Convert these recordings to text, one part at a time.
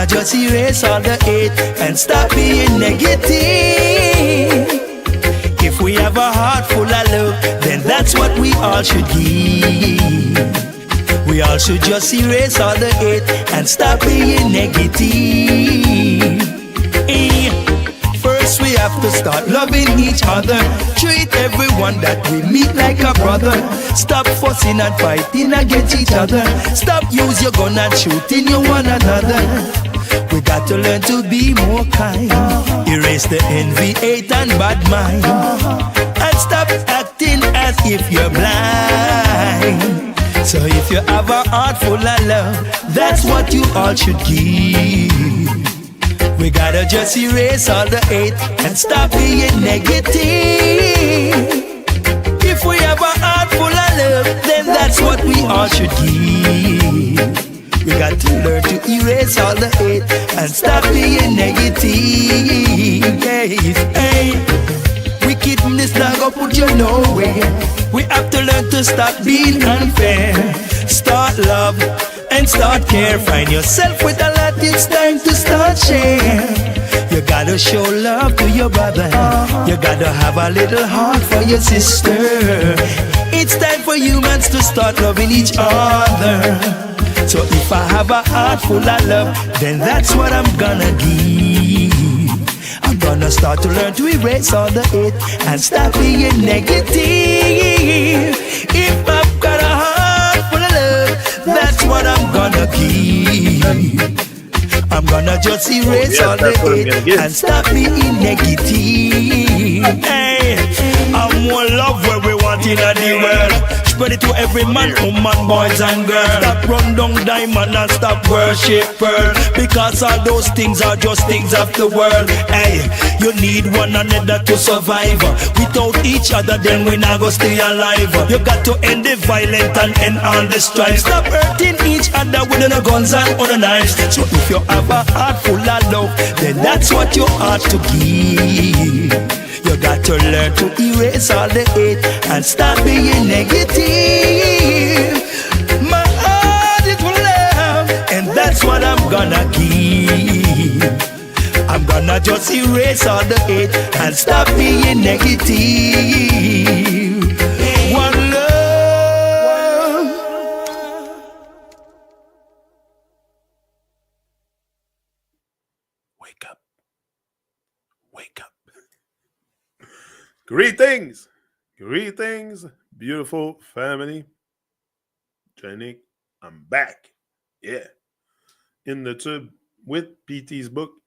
gonna just erase all the hate and stop being negative. If we have a heart full of love, then that's what we all should give. We all should just erase all the hate and stop being negative. First we have to start loving each other. Treat everyone that we meet like a brother. Stop fussing and fighting against each other. Stop use your gun and shooting you one another. We got to learn to be more kind. Erase the envy, hate and bad mind. And stop acting as if you're blind. So if you have a heart full of love, that's what you all should give. We gotta just erase all the hate and stop being negative. If we have a heart full of love, then that's what we all should give. We got to learn to erase all the hate and stop being negative. Hey, wickedness not gonna put you nowhere. We have to learn to stop being unfair. Start love and start care. Find yourself with a lot, it's time to start share. You gotta show love to your brother. You gotta have a little heart for your sister. It's time for humans to start loving each other. So if I have a heart full of love, then that's what I'm gonna give. I'm gonna start to learn to erase all the hate and stop being negative. If I've got a heart full of love, that's what I'm gonna give. I'm gonna just erase all the hate and stop being negative. Hey, I'm more love where we want in the world. Spread it to every man, woman, boys and girls. Stop run down diamond and stop worship pearl. Because all those things are just things of the world. Hey, you need one another to survive. Without each other, then we not go stay alive. You got to end the violence and end all the strife. Stop hurting each other with the guns and other knives. So if you have a heart full of love, then that's what you ought to give. You got to learn to erase all the hate and stop being negative. My heart is full of love, and that's what I'm gonna give. I'm gonna just erase all the hate and stop being negative. One love. Wake up. Wake up. Greetings, beautiful family. Janik, I'm back. Yeah, in the tube with PT's book.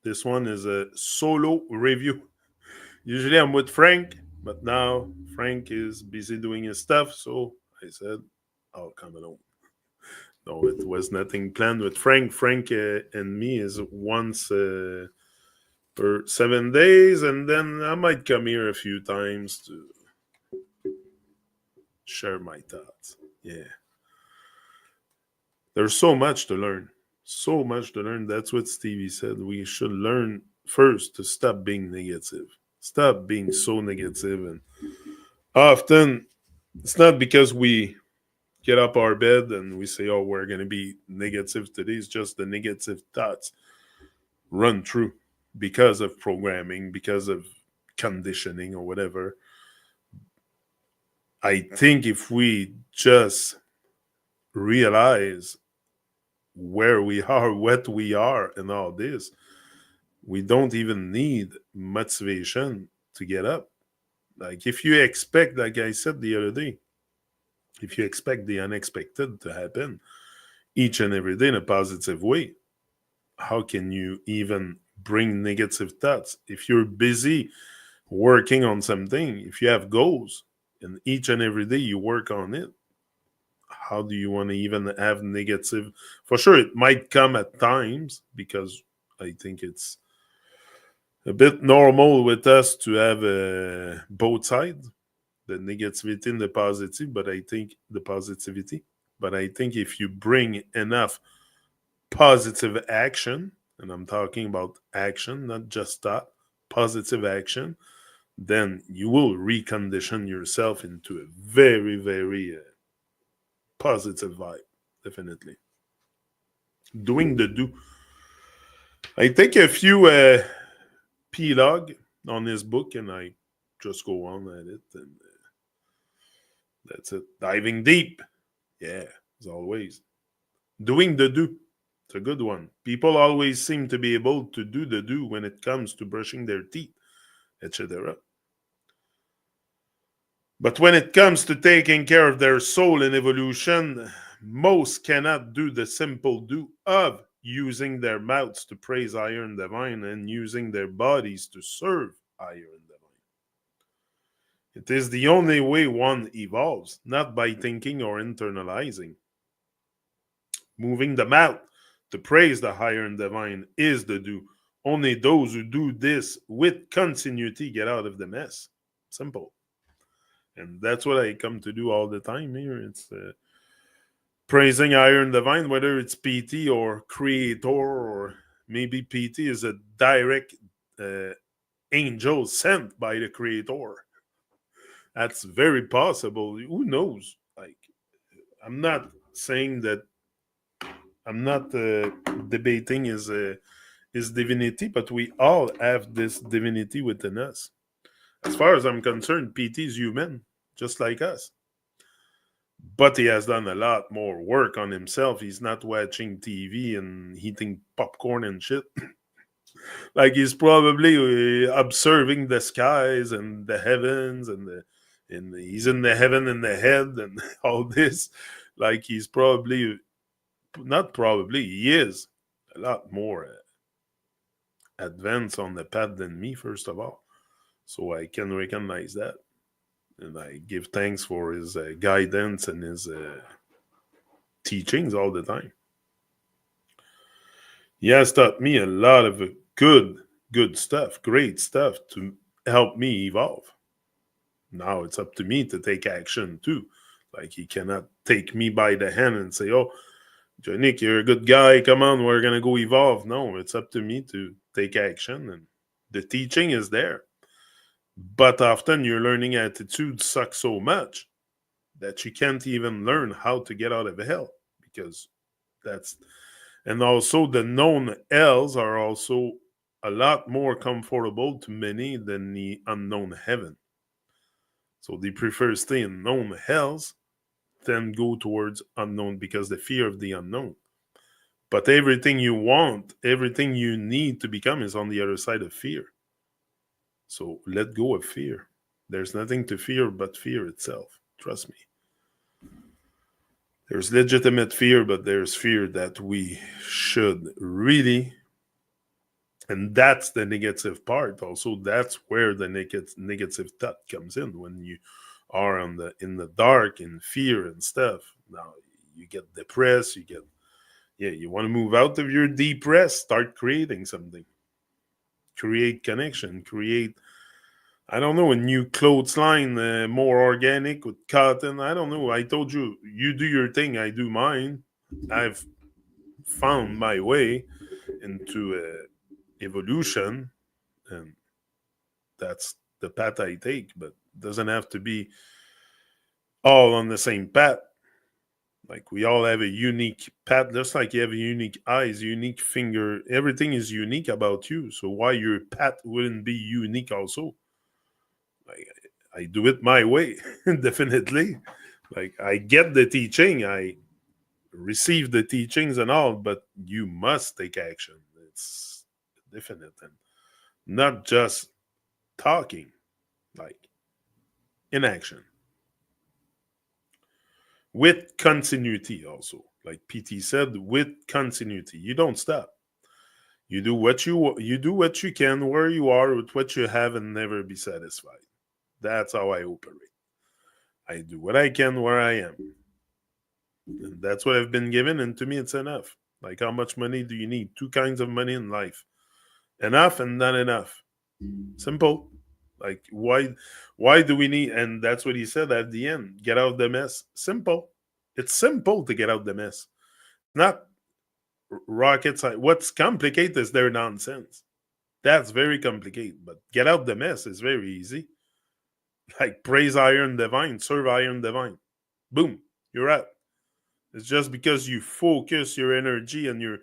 This one is a solo review. Usually I'm with Frank, but now Frank is busy doing his stuff, so I said I'll come along. No, it was nothing planned with Frank. Frank and me is once for 7 days, and then I might come here a few times to share my thoughts. Yeah. There's so much to learn. So much to learn. That's what Stevie said. We should learn first to stop being negative. Stop being so negative. And often, it's not because we get up our bed and we say, oh, we're going to be negative today. It's just the negative thoughts run through because of programming, because of conditioning or whatever. I think if we just realize where we are, what we are, and all this, we don't even need motivation to get up. Like if you expect, like I said the other day, if you expect the unexpected to happen each and every day in a positive way, how can you even bring negative thoughts? If you're busy working on something, if you have goals, and each and every day you work on it, how do you want to even have negative? For sure, it might come at times, because I think it's a bit normal with us to have both sides, the negativity and the positive. But I think if you bring enough positive action, and I'm talking about action, not just thought, positive action, then you will recondition yourself into a very, very positive vibe, definitely. Doing the do. I take a few P-log on this book and I just go on at it and that's it. Diving deep. Yeah, as always. Doing the do. It's a good one. People always seem to be able to do the do when it comes to brushing their teeth, etc. But when it comes to taking care of their soul and evolution, most cannot do the simple do of using their mouths to praise Iron Divine and using their bodies to serve Iron Divine. It is the only way one evolves, not by thinking or internalizing. Moving the mouth to praise the higher and divine is the do. Only those who do this with continuity get out of the mess. Simple. And that's what I come to do all the time here. It's praising Iron Divine, whether it's PT or Creator, or maybe PT is a direct uh, angel sent by the Creator. That's very possible. Who knows? Like, I'm not saying that I'm not debating his divinity, but we all have this divinity within us. As far as I'm concerned, PT is human, just like us. But he has done a lot more work on himself. He's not watching TV and eating popcorn and shit. Like he's probably observing the skies and the heavens and he's in the heaven in the head and all this. Like he's probably not probably he is a lot more advanced on the path than me, first of all. So I can recognize that. And I give thanks for his guidance and his teachings all the time. He has taught me a lot of good stuff, great stuff to help me evolve. Now it's up to me to take action too. Like he cannot take me by the hand and say, "Oh, Nick, you're a good guy. Come on, we're gonna go evolve." No, it's up to me to take action, and the teaching is there. But often your learning attitude sucks so much that you can't even learn how to get out of hell because that's and also the known hells are also a lot more comfortable to many than the unknown heaven. So they prefer stay in known hells than go towards unknown because the fear of the unknown. But everything you want, everything you need to become is on the other side of fear. So let go of fear. There's nothing to fear but fear itself. Trust me. There's legitimate fear, but there's fear that we should really, and that's the negative part. Also, that's where the negative thought comes in when you are in the dark in fear and stuff. Now you get depressed. You want to move out of your depressed. Start creating something. Create connection. Create I don't know, a new clothes line, more organic with cotton. I don't know. I told you, you do your thing, I do mine. I've found my way into evolution, and that's the path I take. But it doesn't have to be all on the same path. Like we all have a unique path, just like you have a unique eyes, unique finger. Everything is unique about you. So why your path wouldn't be unique also? Like I do it my way, definitely. Like I get the teaching, I receive the teachings and all, but you must take action. It's definite and not just talking, like in action with continuity. Also, like PT said, with continuity, you don't stop. You do what you can where you are with what you have and never be satisfied. That's how I operate. I do what I can where I am. And that's what I've been given, and to me, it's enough. Like, how much money do you need? Two kinds of money in life: enough and not enough. Simple. Like, why do we need? And that's what he said at the end: get out the mess. Simple. It's simple to get out the mess. Not rocket science. What's complicated is their nonsense. That's very complicated. But get out the mess is very easy. Like praise Iron Divine, serve Iron Divine. Boom, you're out. It's just because you focus your energy and your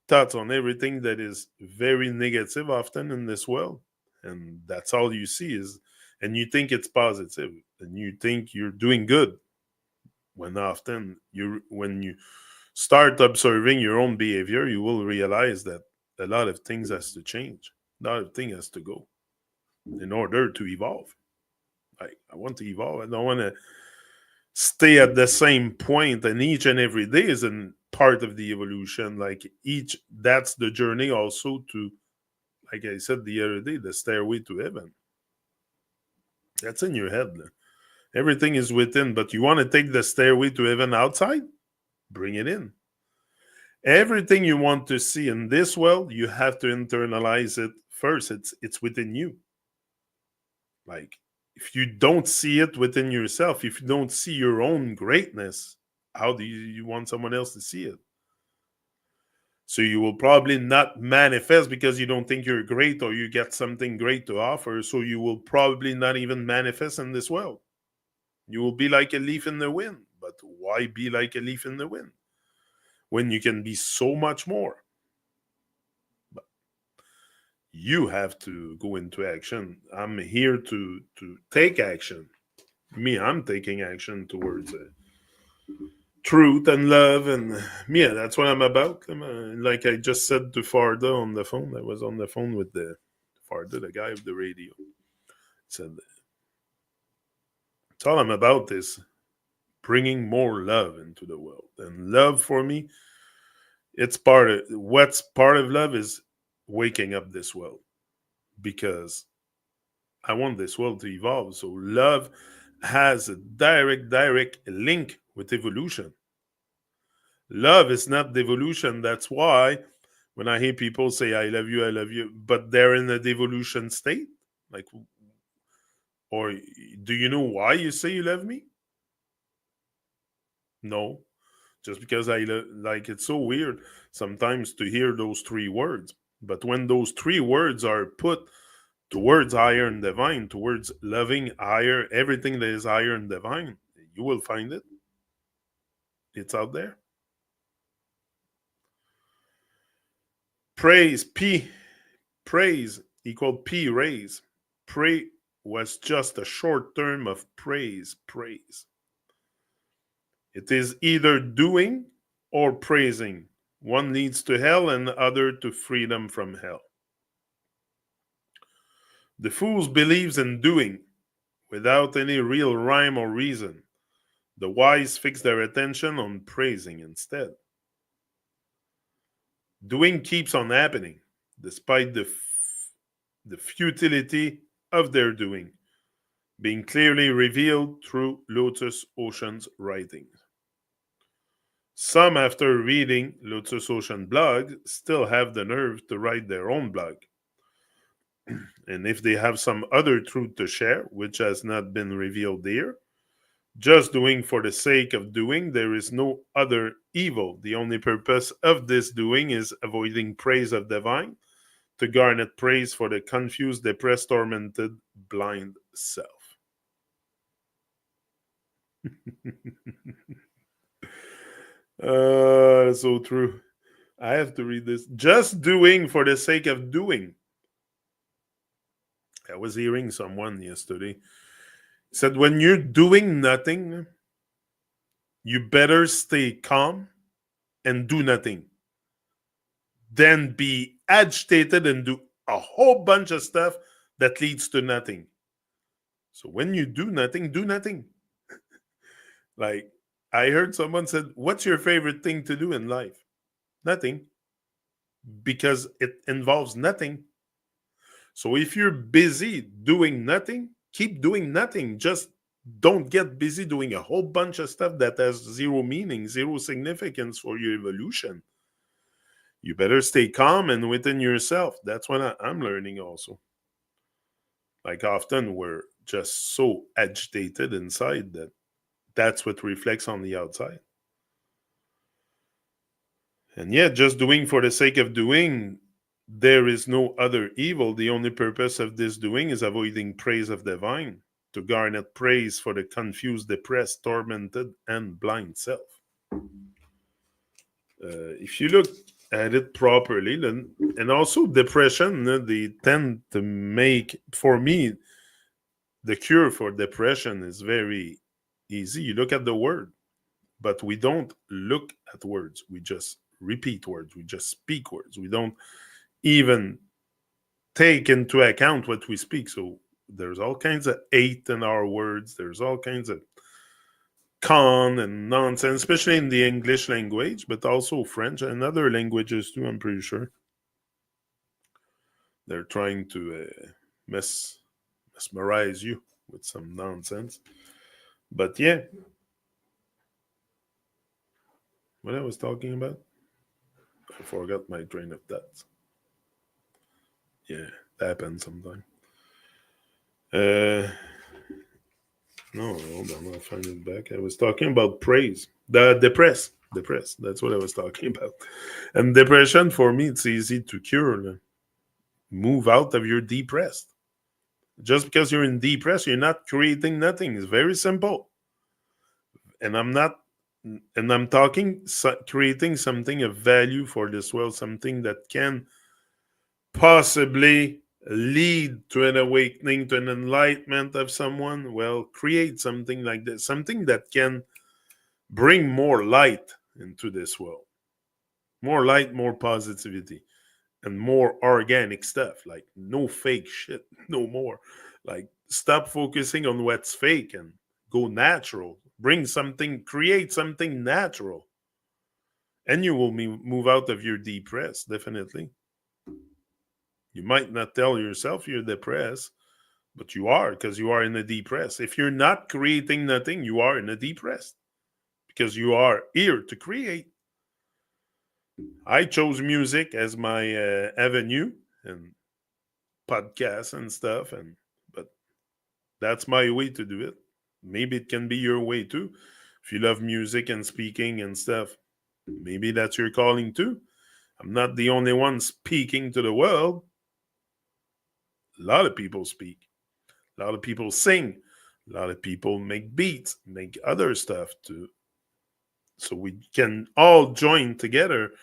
thoughts on everything that is very negative often in this world. And that's all you see is, and you think it's positive and you think you're doing good, when often when you start observing your own behavior, you will realize that a lot of things has to change. A lot of things has to go in order to evolve. Like, I want to evolve. I don't want to stay at the same point, and each and every day is a part of the evolution. Like, that's the journey also to, like I said the other day, the stairway to heaven. That's in your head. Everything is within, but you want to take the stairway to heaven outside? Bring it in. Everything you want to see in this world, you have to internalize it first. It's within you. Like, if you don't see it within yourself, if you don't see your own greatness, how do you want someone else to see it? So you will probably not manifest because you don't think you're great or you get something great to offer. So you will probably not even manifest in this world. You will be like a leaf in the wind. But why be like a leaf in the wind when you can be so much more? But you have to go into action. I'm here to take action. I'm taking action towards truth and love, and that's what I'm about. Like I just said to Farda on the phone, I was on the phone with the Farda, the guy of the radio. Said, all I'm about is bringing more love into the world. And love for me, what's part of love is waking up this world, because I want this world to evolve. So love has a direct link with evolution. Love is not devolution. That's why when I hear people say I love you, but they're in a devolution state, like, or do you know why you say you love me? No, just because like, it's so weird sometimes to hear those three words. But when those three words are put towards higher and divine, towards loving higher, everything that is higher and divine, you will find it. It's out there. Praise equal P raise. Pray was just a short term of praise. It is either doing or praising. One leads to hell and the other to freedom from hell. The fool believes in doing without any real rhyme or reason. The wise fix their attention on praising instead. Doing keeps on happening, despite the futility of their doing, being clearly revealed through LotusOcean's writings. Some, after reading LotusOcean blog, still have the nerve to write their own blog. And if they have some other truth to share, which has not been revealed here, just doing for the sake of doing, there is no other evil. The only purpose of this doing is avoiding praise of divine, to garner praise for the confused, depressed, tormented, blind self. So true. I have to read this. Just doing for the sake of doing. I was hearing someone yesterday said, when you're doing nothing, you better stay calm and do nothing. Then be agitated and do a whole bunch of stuff that leads to nothing. So when you do nothing, do nothing. Like, I heard someone said, what's your favorite thing to do in life? Nothing. Because it involves nothing. So if you're busy doing nothing, keep doing nothing. Just don't get busy doing a whole bunch of stuff that has zero meaning, zero significance for your evolution. You better stay calm and within yourself. That's what I'm learning also. Like, often we're just so agitated inside that that's what reflects on the outside. And yet, just doing for the sake of doing, there is no other evil. The only purpose of this doing is avoiding praise of divine, to garner praise for the confused, depressed, tormented, and blind self. If you look at it properly, then, and also depression, they tend to make, for me, the cure for depression is very easy. You look at the word, but we don't look at words. We just repeat words. We just speak words. We don't even take into account what we speak. So there's all kinds of hate in our words. There's all kinds of con and nonsense, especially in the English language, but also French and other languages too, I'm pretty sure. They're trying to mesmerize you with some nonsense. But yeah, what I was talking about, I forgot my train of thought. Yeah, that happens sometimes. Uh, no, hold on, I'll find it back. I was talking about praise. The depressed. That's what I was talking about. And depression, for me, it's easy to cure. Move out of your depressed. Just because you're in depressed, you're not creating nothing. It's very simple. And I'm not, and I'm talking creating something of value for this world, something that can possibly lead to an awakening, to an enlightenment of someone. Well, create something like this, something that can bring more light into this world, more light, more positivity, and more organic stuff. Like no fake shit, no more. Like stop focusing on what's fake and go natural. Bring something, create something natural, and you will move out of your depressed. Definitely, you might not tell yourself you're depressed, but you are because you are in a depressed. If you're not creating nothing, you are in a depressed because you are here to create. I chose music as my avenue and podcasts and stuff, and but that's my way to do it. Maybe it can be your way too. If you love music and speaking and stuff, maybe that's your calling too. I'm not the only one speaking to the world. A lot of people speak. A lot of people sing. A lot of people make beats, make other stuff too. So we can all join together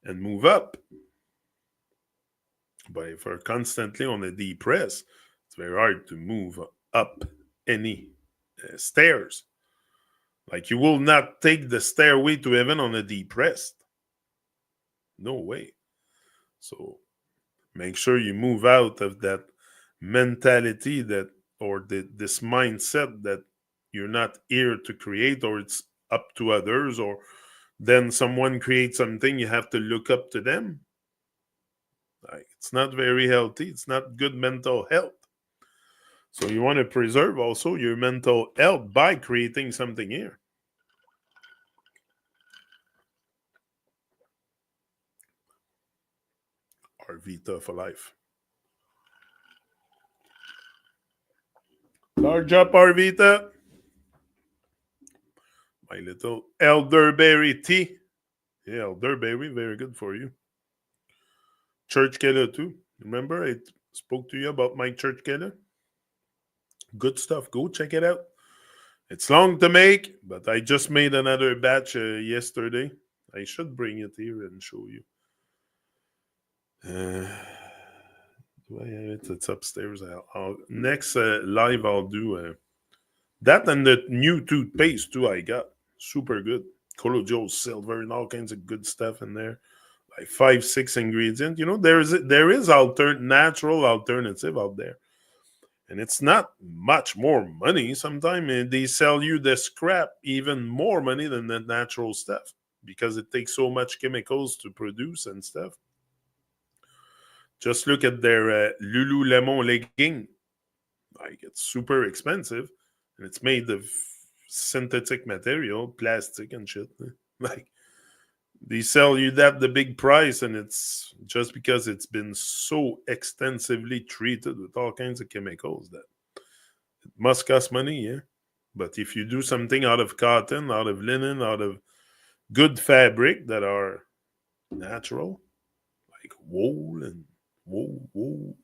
and move up. But if we're constantly on a depress, it's very hard to move up any stairs. Like you will not take the stairway to heaven on a depressed. No way. So make sure you move out of that mentality that or this mindset that you're not here to create or it's up to others or then someone creates something you have to look up to them. Like it's not very healthy. It's not good mental health. So you want to preserve also your mental health by creating something here. Arvita for life. Large up, Arvita. My little elderberry tea. Yeah, elderberry, very good for you. Church killer too. Remember, I spoke to you about my church killer. Good stuff. Go check it out. It's long to make, but I just made another batch yesterday. I should bring it here and show you. Do I have it? It's upstairs. Next live, I'll do that and the new toothpaste too. I got super good. Colloidal silver and all kinds of good stuff in there. Like 5, 6 ingredients. You know, there is natural alternative out there, and it's not much more money. Sometimes they sell you the scrap even more money than the natural stuff because it takes so much chemicals to produce and stuff. Just look at their Lululemon legging. Like it's super expensive, and it's made of synthetic material, plastic and shit. Like they sell you that the big price, and it's just because it's been so extensively treated with all kinds of chemicals that it must cost money, yeah. But if you do something out of cotton, out of linen, out of good fabric that are natural, like wool and wool,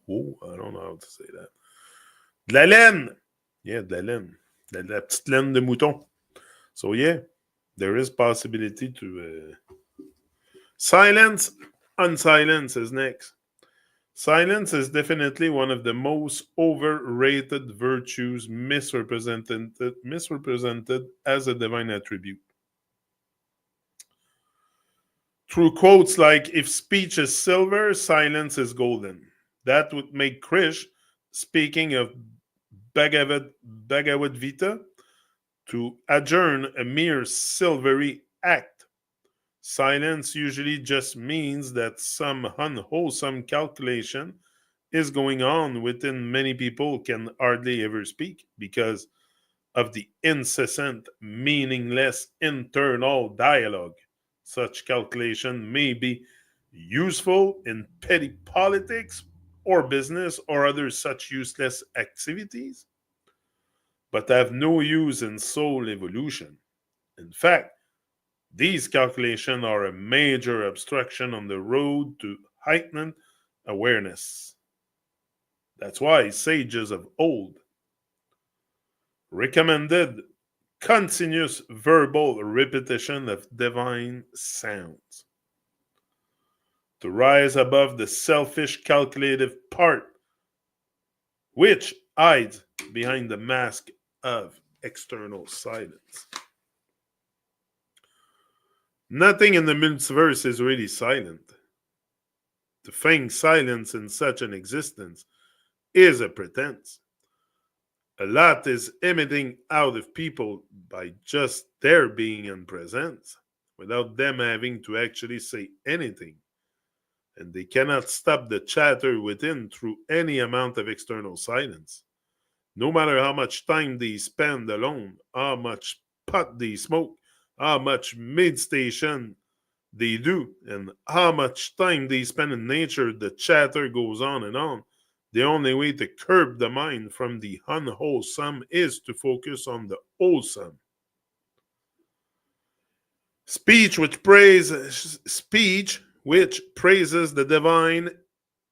I don't know how to say that. De la laine! Yeah, de la laine. De la petite laine de mouton. So yeah, there is possibility to Silence, unsilence is next. Silence is definitely one of the most overrated virtues, misrepresented as a divine attribute. Through quotes like, if speech is silver, silence is golden. That would make Krish, speaking of Bhagavad Gita, to adjourn a mere silvery act. Silence usually just means that some unwholesome calculation is going on within many people can hardly ever speak because of the incessant, meaningless internal dialogue. Such calculation may be useful in petty politics or business or other such useless activities, but have no use in soul evolution. In fact, these calculations are a major obstruction on the road to heightened awareness. That's why sages of old recommended continuous verbal repetition of divine sounds to rise above the selfish calculative part which hides behind the mask of external silence. Nothing in the multiverse is really silent. To feign silence in such an existence is a pretense. A lot is emitting out of people by just their being in presence, without them having to actually say anything. And they cannot stop the chatter within through any amount of external silence. No matter how much time they spend alone, how much pot they smoke, how much meditation they do, and how much time they spend in nature, the chatter goes on and on. The only way to curb the mind from the unwholesome is to focus on the wholesome. Speech which praises the divine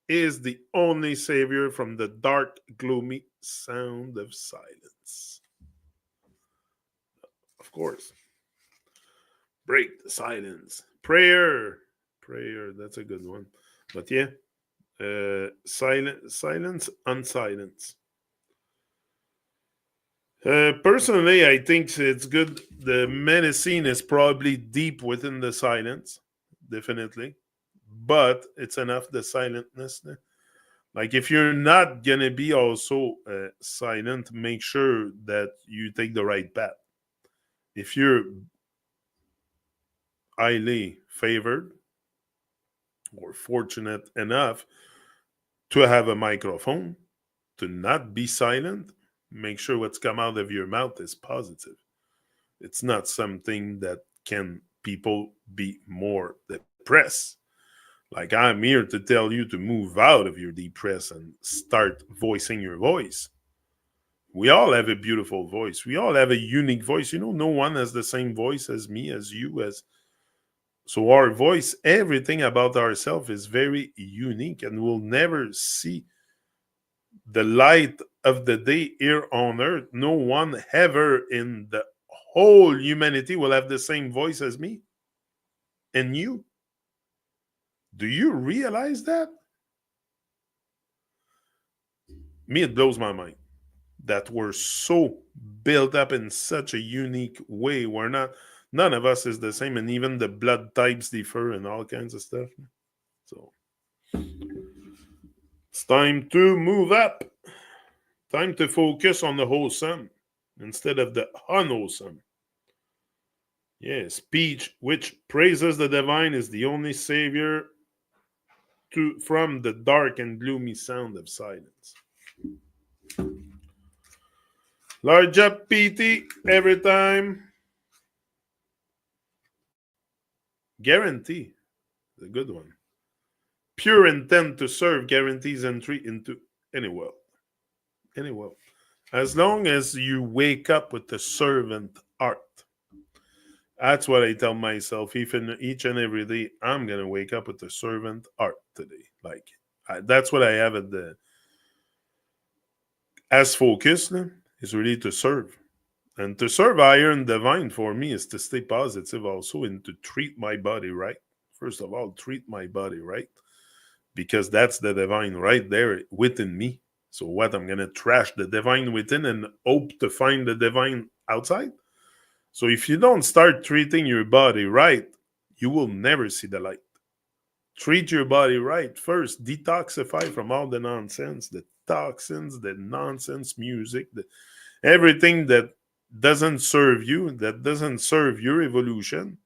is the only savior from the dark, gloomy sound of silence. Of course. Break the silence. Prayer. Prayer, that's a good one. But yeah, silence, unsilence. Personally, I think it's good. The medicine is probably deep within the silence, definitely, but it's enough the silentness. Like if you're not gonna be also silent, make sure that you take the right path. If you're highly favored or fortunate enough to have a microphone, to not be silent, make sure what's come out of your mouth is positive. It's not something that can people be more depressed. Like I'm here to tell you to move out of your depress and start voicing your voice. We all have a beautiful voice. We all have a unique voice. You know, no one has the same voice as me, as you, as so our voice, everything about ourselves is very unique, and we'll never see the light of the day here on earth. No one ever in the whole humanity will have the same voice as me and you. Do you realize that? Me, it blows my mind that we're so built up in such a unique way. We're not, none of us is the same, and even the blood types differ and all kinds of stuff. So it's time to move up. Time to focus on the wholesome instead of the unwholesome. Yeah, speech which praises the divine is the only savior from the dark and gloomy sound of silence. Large up, PT, every time. Guarantee, a good one. Pure intent to serve guarantees entry into any world. Any world. As long as you wake up with the servant heart. That's what I tell myself. Even each and every day, I'm gonna wake up with the servant heart today. Like that's what I have at the as focus is really to serve. And to serve higher and divine for me is to stay positive also and to treat my body right First of all, treat my body right, because that's the divine right there within me. So what? I'm gonna trash the divine within and hope to find the divine outside? So if you don't start treating your body right, you will never see the light. Treat your body right first. Detoxify from all the nonsense, the toxins, the nonsense music, everything that doesn't serve you, that doesn't serve your evolution,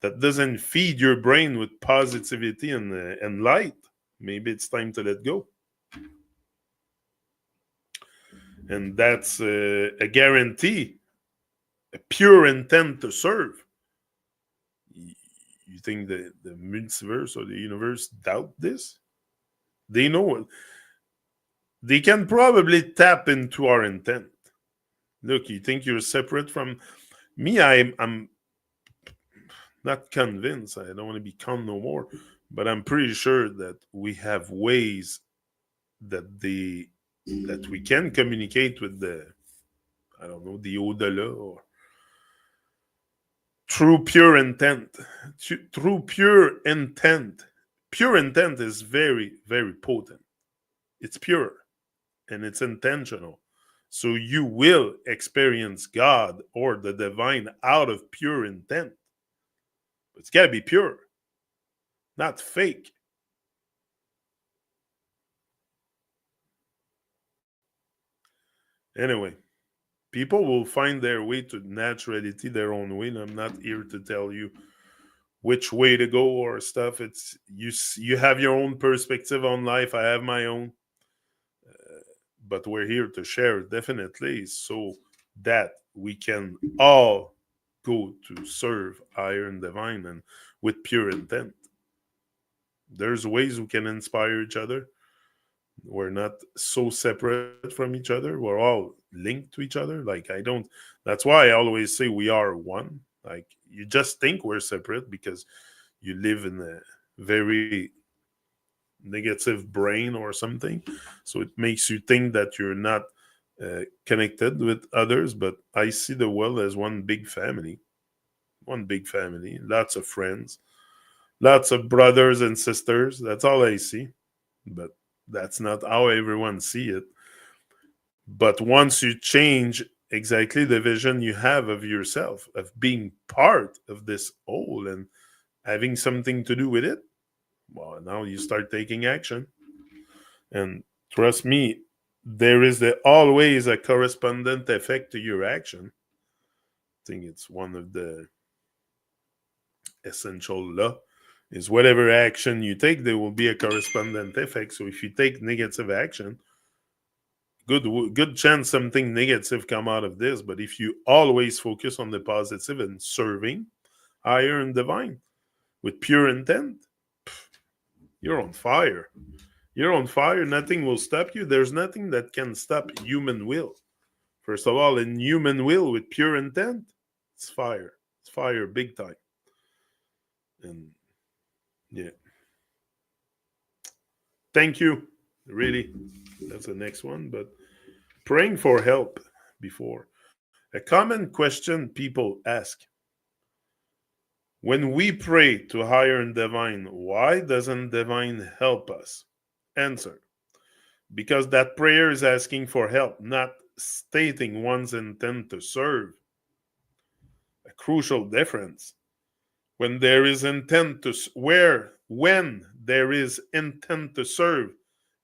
that doesn't feed your brain with positivity and light. Maybe it's time to let go. And that's a guarantee, a pure intent to serve. You think the multiverse or the universe doubt this? They know it. They can probably tap into our intent. Look, you think you're separate from me? I'm not convinced. I don't want to be con no more, but I'm pretty sure that we have ways that we can communicate with the, I don't know, the au-delà, or through pure intent. Through pure intent. Pure intent is very, very potent. It's pure and it's intentional. So you will experience God or the divine out of pure intent. But it's got to be pure, not fake. Anyway, people will find their way to naturality their own way, and I'm not here to tell you which way to go or stuff. It's you have your own perspective on life. I have my own, but we're here to share definitely, so that we can all go to serve higher and divine and with pure intent. There's ways we can inspire each other. We're not so separate from each other. We're all linked to each other. Like, I don't, that's why I always say we are one. Like, you just think we're separate because you live in a very negative brain or something. So it makes you think that you're not connected with others. But I see the world as one big family. One big family. Lots of friends. Lots of brothers and sisters. That's all I see. But that's not how everyone see it. But once you change exactly the vision you have of yourself, of being part of this whole and having something to do with it, well, now you start taking action. And trust me, there is always a correspondent effect to your action. I think it's one of the essential law is whatever action you take, there will be a correspondent effect. So if you take negative action, good chance something negative come out of this. But if you always focus on the positive and serving higher and divine with pure intent, you're on fire. You're on fire. Nothing will stop you. There's nothing that can stop human will. First of all, in human will with pure intent, it's fire. It's fire big time. And yeah. Thank you. Really. That's the next one. But praying for help before. A common question people ask: when we pray to higher and divine, why doesn't divine help us? Answer: because that prayer is asking for help, not stating one's intent to serve. A crucial difference. When there is intent to when there is intent to serve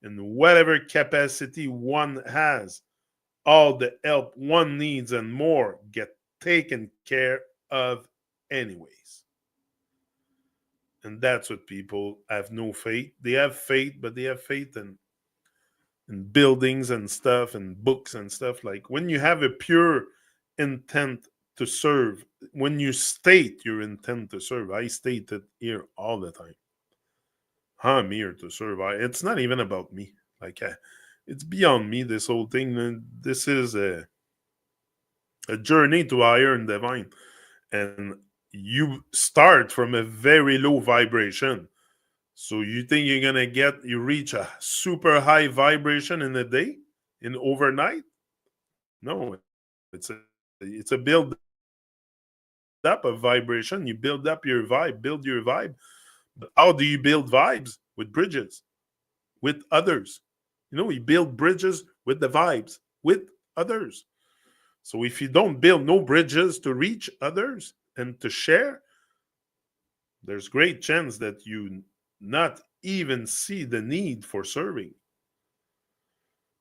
in whatever capacity one has, all the help one needs and more get taken care of anyways. And that's what people have no faith. They have faith, but they have faith in buildings and stuff and books and stuff. Like, when you have a pure intent to serve, when you state your intent to serve, I state it here all the time. I'm here to serve. It's not even about me. Like, it's beyond me, this whole thing. This is a journey to higher and divine. And you start from a very low vibration. So you think you reach a super high vibration in a day, in overnight? No, it's a build up of vibration. You build up your vibe, build your vibe. But how do you build vibes? With bridges, with others. You build bridges with the vibes, with others. So if you don't build no bridges to reach others and to share, there's great chance that you not even see the need for serving.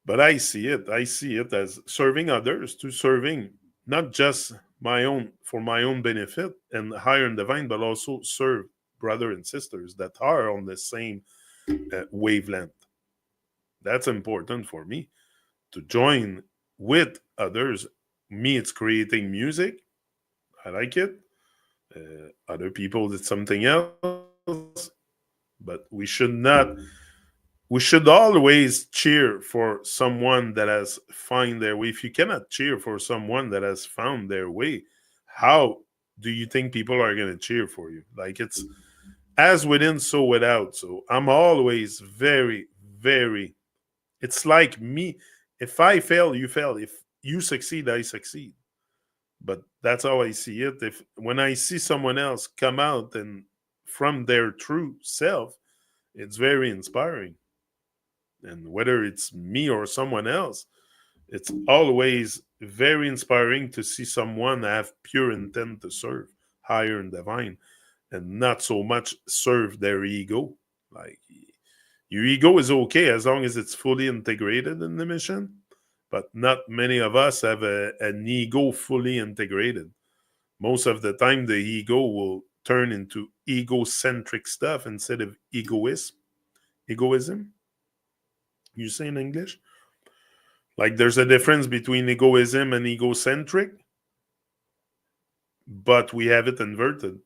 But I see it. I see it as serving others to serving not just my own for my own benefit and higher and divine, but also serve brother and sisters that are on the same wavelength. That's important for me to join with others. Me, it's creating music. I like it. Other people did something else, but we should always cheer for someone that has found their way. If you cannot cheer for someone that has found their way, how do you think people are going to cheer for you? Like, it's as within, so without. So I'm always very, very, it's like me. If I fail, you fail. If you succeed, I succeed. But that's how I see it. If when I see someone else come out and from their true self, it's very inspiring. And whether it's me or someone else, it's always very inspiring to see someone have pure intent to serve higher and divine and not so much serve their ego. Like, your ego is okay as long as it's fully integrated in the mission, but not many of us have an ego fully integrated. Most of the time, the ego will turn into egocentric stuff instead of egoism. Egoism, you say in English? Like, there's a difference between egoism and egocentric, but we have it inverted.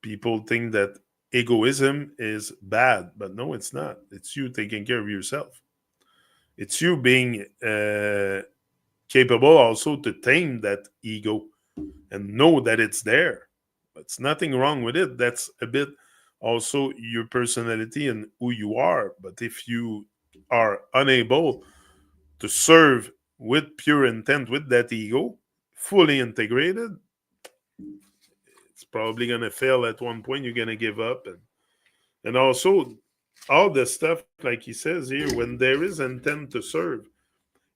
People think that egoism is bad, but no, it's not. It's you taking care of yourself. It's you being capable also to tame that ego and know that it's there. It's nothing wrong with it. That's a bit also your personality and who you are. But if you are unable to serve with pure intent with that ego, fully integrated, it's probably gonna fail at one point. You're gonna give up, and also all the stuff like he says here. When there is intent to serve,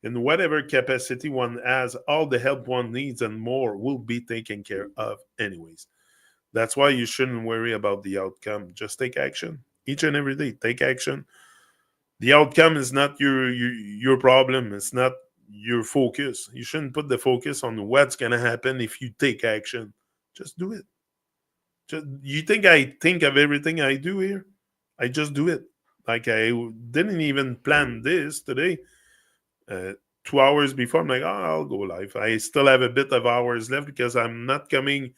in whatever capacity one has, all the help one needs and more will be taken care of anyways. That's why you shouldn't worry about the outcome. Just take action each and every day. Take action. The outcome is not your problem. It's not your focus. You shouldn't put the focus on what's gonna happen if you take action. Just do it. You think I think of everything I do here? I just do it. Like, I didn't even plan this today. 2 hours before, I'm like, oh, I'll go live. I still have a bit of hours left because I'm not coming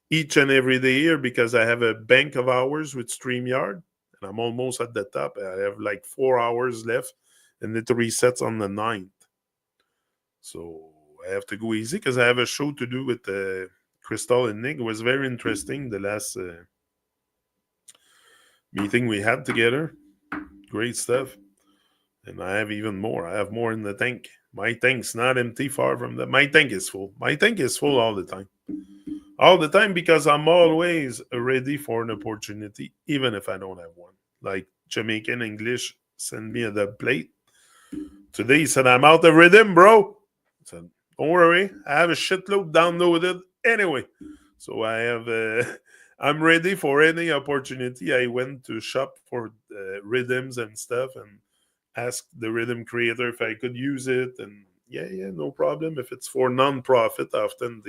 each and every day here because I have a bank of hours with StreamYard and I'm almost at the top. I have like 4 hours left and it resets on the 9th. So I have to go easy because I have a show to do with Crystal and Nick. It was very interesting, the last meeting we had together. Great stuff. And I have even more. I have more in the tank. My tank's not empty, far from that. My tank is full. My tank is full all the time. All the time because I'm always ready for an opportunity, even if I don't have one. Like Jamaican English send me a dub plate. Today he said, I'm out of rhythm, bro. I said, don't worry. I have a shitload downloaded anyway. So I have I'm ready for any opportunity. I went to shop for rhythms and stuff and asked the rhythm creator if I could use it. And yeah, no problem. If it's for non-profit, often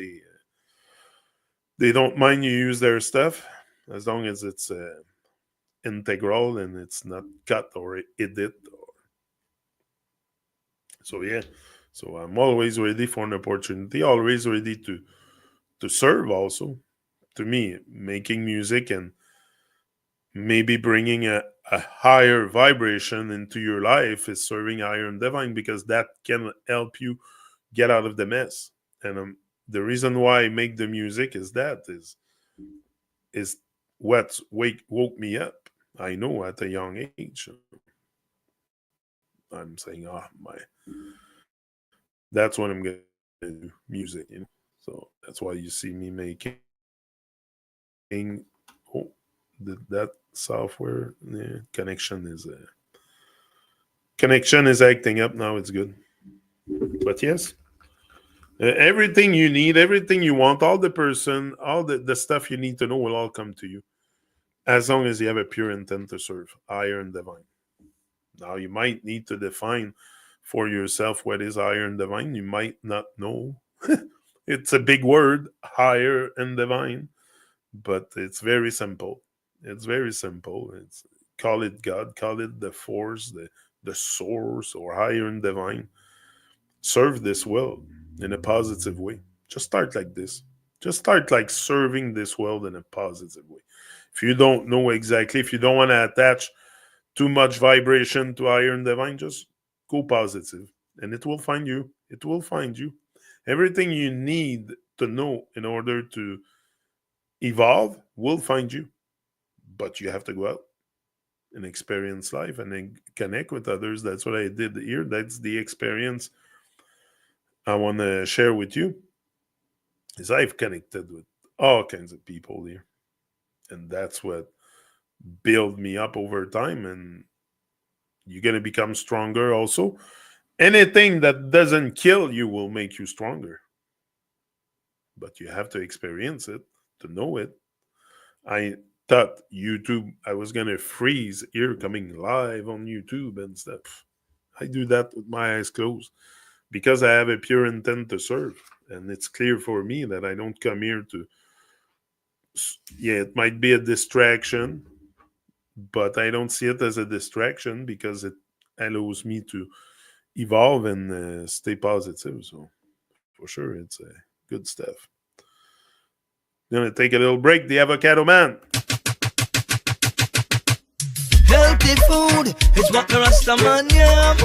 they don't mind you use their stuff as long as it's integral and it's not cut or edit. So yeah, so I'm always ready for an opportunity, always ready to serve. Also, to me, making music and maybe bringing a higher vibration into your life is serving higher and divine because that can help you get out of the mess. And the reason why I make the music is what woke me up. I know at a young age. I'm saying, oh my, that's what I'm gonna do, music. So that's why you see me making. Oh, did I lose my? that software connection is acting up now. It's good, but yes, everything you need, everything you want, all the stuff you need to know will all come to you as long as you have a pure intent to serve, higher and divine. Now you might need to define for yourself what is higher and divine. You might not know. It's a big word, higher and divine, but it's very simple. It's very simple. It's call it God, call it the force, the source, or higher and divine. Serve this world in a positive way. Just start like this. Just start like serving this world in a positive way. If you don't know exactly, if you don't want to attach too much vibration to higher and divine, just go positive and it will find you. It will find you. Everything you need to know in order to evolve will find you. But you have to go out and experience life and then connect with others. That's what I did here. That's the experience I want to share with you. Is I've connected with all kinds of people here. And that's what build me up over time, and you're going to become stronger also. Anything that doesn't kill you will make you stronger, but you have to experience it to know it. I thought YouTube, I was going to freeze here coming live on YouTube and stuff. I do that with my eyes closed because I have a pure intent to serve, and it's clear for me that I don't come here to, yeah, it might be a distraction, but I don't see it as a distraction because it allows me to evolve and stay positive. So for sure, it's good stuff. Gonna take a little break. The Avocado Man. Healthy food is what the Rasta man yam,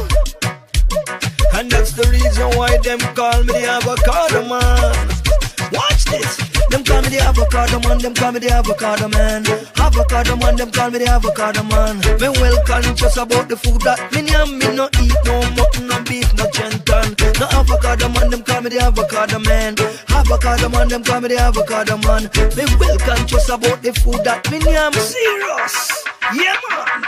and that's the reason why them call me the Avocado Man. Watch this. Them call me the Avocado Man, them call me the Avocado Man. Avocado Man, them call me the Avocado Man. Me well conscious about the food that me yam. Me no eat no mutton, no beef, no chentan. No Avocado Man, them call me the Avocado Man. Avocado Man, them call me the Avocado Man. Me well conscious about the food that me yam. Serious, yeah man.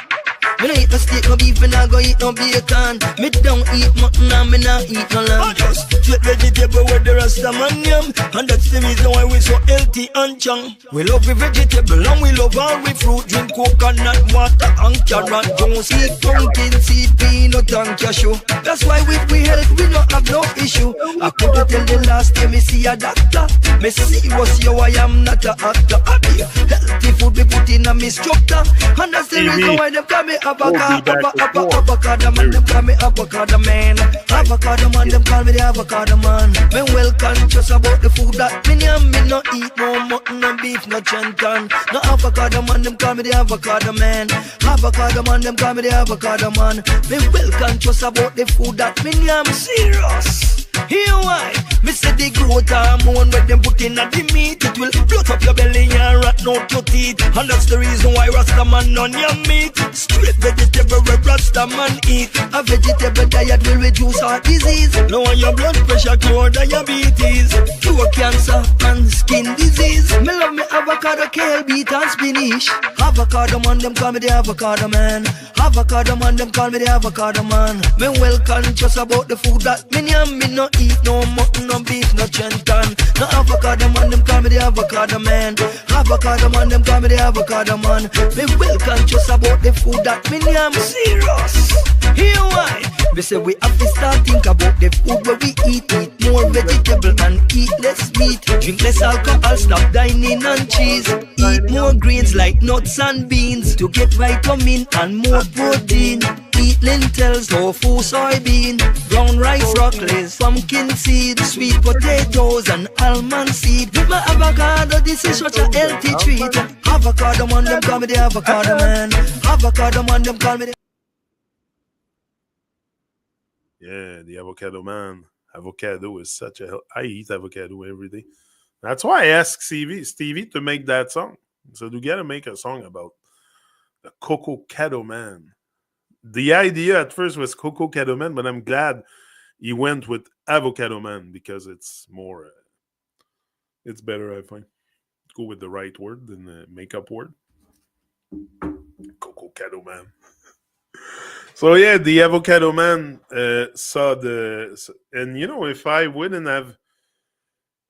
Me no eat no steak, no beef, me nah go eat no bacon. Me don't eat mutton and me nah eat no lamb. Just straight vegetable with the Rasta man yam. And that's the reason why we so healthy and strong. We love the vegetable and we love all we fruit. Drink coconut water and carrot juice. Eat pumpkin seed, peanut and cashew. That's why with we health we don't have no issue. I couldn't tell the last day me see a doctor. Me serious yo, I am not a actor. I be healthy food we put in a me structure. And that's the reason why them call me Avocado Man, them call me Avocado Man. Avocado Man, them call me the Avocado Man. Me well conscious about the food that me yam. Me no eat no mutton, no beef, no chentan. No Avocado Man, them call me the Avocado Man. Avocado Man, them call me the Avocado Man. Me well conscious about the food that me yam. Serious. Here why? Me say the growth hormone when them put in at the meat, it will bloat up your belly and rat out your teeth. And that's the reason why Rasta man on your meat. Straight vegetable where Rasta man eat. A vegetable diet will reduce heart disease, lower your blood pressure, cure diabetes, cure cancer and skin disease. Me love me avocado, kale, beet and spinach. Avocado Man, them call me the Avocado Man. Avocado Man, them call me the Avocado Man. Me well conscious about the food that me yam. Me no eat no mutton, no beef, no chentan. No Avocado Man, them call me the Avocado Man. Avocado Man, them call me the Avocado Man. Me well conscious about the food that me yam. Serious. Here why? Me say we have to start think about the food where we eat. Eat more vegetable and eat less meat. Drink less alcohol, stop dining and cheese. Eat more greens like nuts and beans to get vitamin and more protein. Eat lentils, tofu, soybean, brown rice, broccoli, pumpkin seed, sweet potatoes and almond seed. With my avocado, this is such a healthy treat. Avocado Man, them call me the Avocado Man. Avocado Man, them call me the... Yeah, the Avocado Man. Avocado is such a... I eat avocado every day. That's why I asked Stevie to make that song. So you got to make a song about the Coco Man. The idea at first was Coco Man, but I'm glad he went with Avocado Man because it's more... it's better, I find. Go with the right word than the makeup word. Coco Cado Man. So yeah, the Avocado Man saw and if I wouldn't have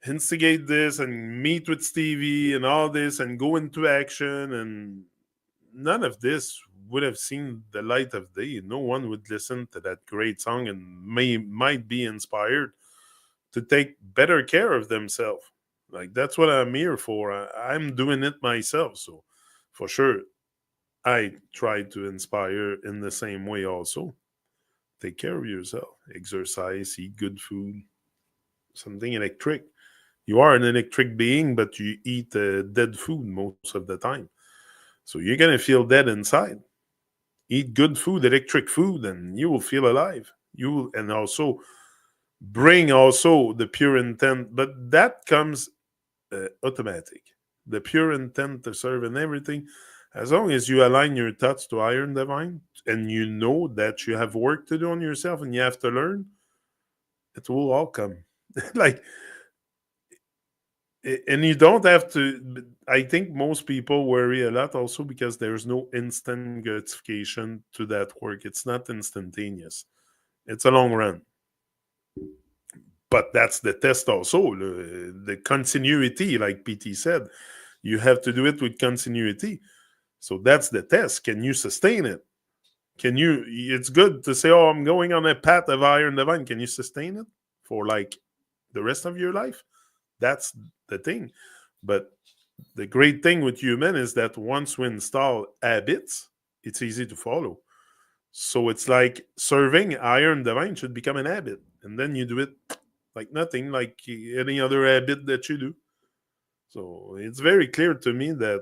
instigate this and meet with Stevie and all this and go into action, and none of this would have seen the light of day. No one would listen to that great song and might be inspired to take better care of themselves. Like that's what I'm here for. I'm doing it myself, so for sure I try to inspire in the same way also. Take care of yourself, exercise, eat good food, something electric. You are an electric being, but you eat dead food most of the time. So you're going to feel dead inside. Eat good food, electric food, and you will feel alive. You will, and also bring also the pure intent, but that comes automatic. The pure intent to serve and everything, as long as you align your thoughts to iron divine, and you know that you have work to do on yourself and you have to learn, it will all come. Like, and you don't have to. I think most people worry a lot also because there's no instant gratification to that work. It's not instantaneous. It's a long run. But that's the test also. The continuity, like PT said, you have to do it with continuity. So that's the test. Can you sustain it? Can you? It's good to say, "Oh, I'm going on a path of iron divine." Can you sustain it for like the rest of your life? That's the thing. But the great thing with human is that once we install habits, it's easy to follow. So it's like serving iron divine should become an habit, and then you do it like nothing, like any other habit that you do. So it's very clear to me that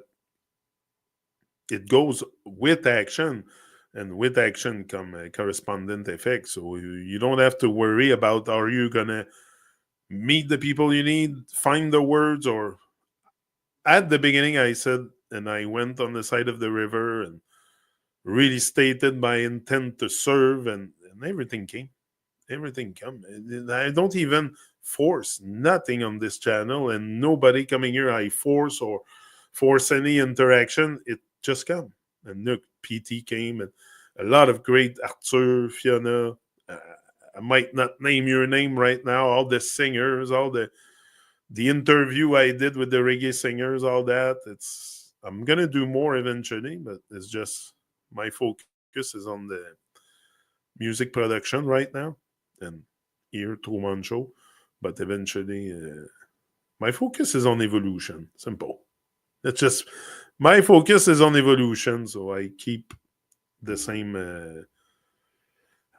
it goes with action, and with action come a correspondent effect. So you don't have to worry about are you gonna meet the people you need, find the words, or at the beginning I said, and I went on the side of the river and really stated my intent to serve, and everything came. Everything come. I don't even force nothing on this channel, and nobody coming here I force or force any interaction. It just come. And look, PT came, and a lot of great Arthur, Fiona. Uh, I might not name your name right now. All the singers, all the interview I did with the reggae singers, all that. It's I'm gonna do more eventually, but it's just my focus is on the music production right now, and here TruMon show. But eventually, my focus is on evolution. Simple. It's just my focus is on evolution, so I keep the same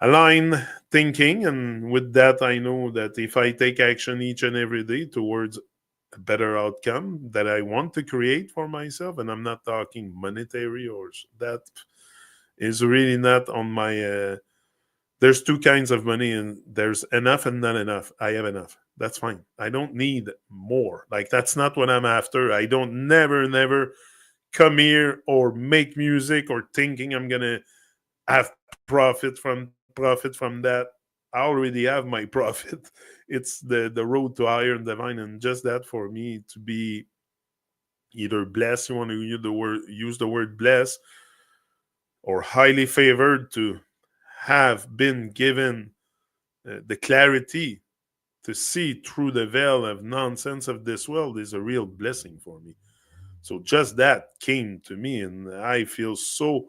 align thinking, and with that, I know that if I take action each and every day towards a better outcome that I want to create for myself, and I'm not talking monetary or that is really not on my. There's two kinds of money, and there's enough and not enough. I have enough. That's fine. I don't need more. Like that's not what I'm after. I don't never come here or make music or thinking I'm gonna have profit from that. I already have my profit. It's the road to higher divine, and just that for me to be either blessed, you want to use the word blessed, or highly favored to have been given the clarity to see through the veil of nonsense of this world is a real blessing for me. So just that came to me, and I feel so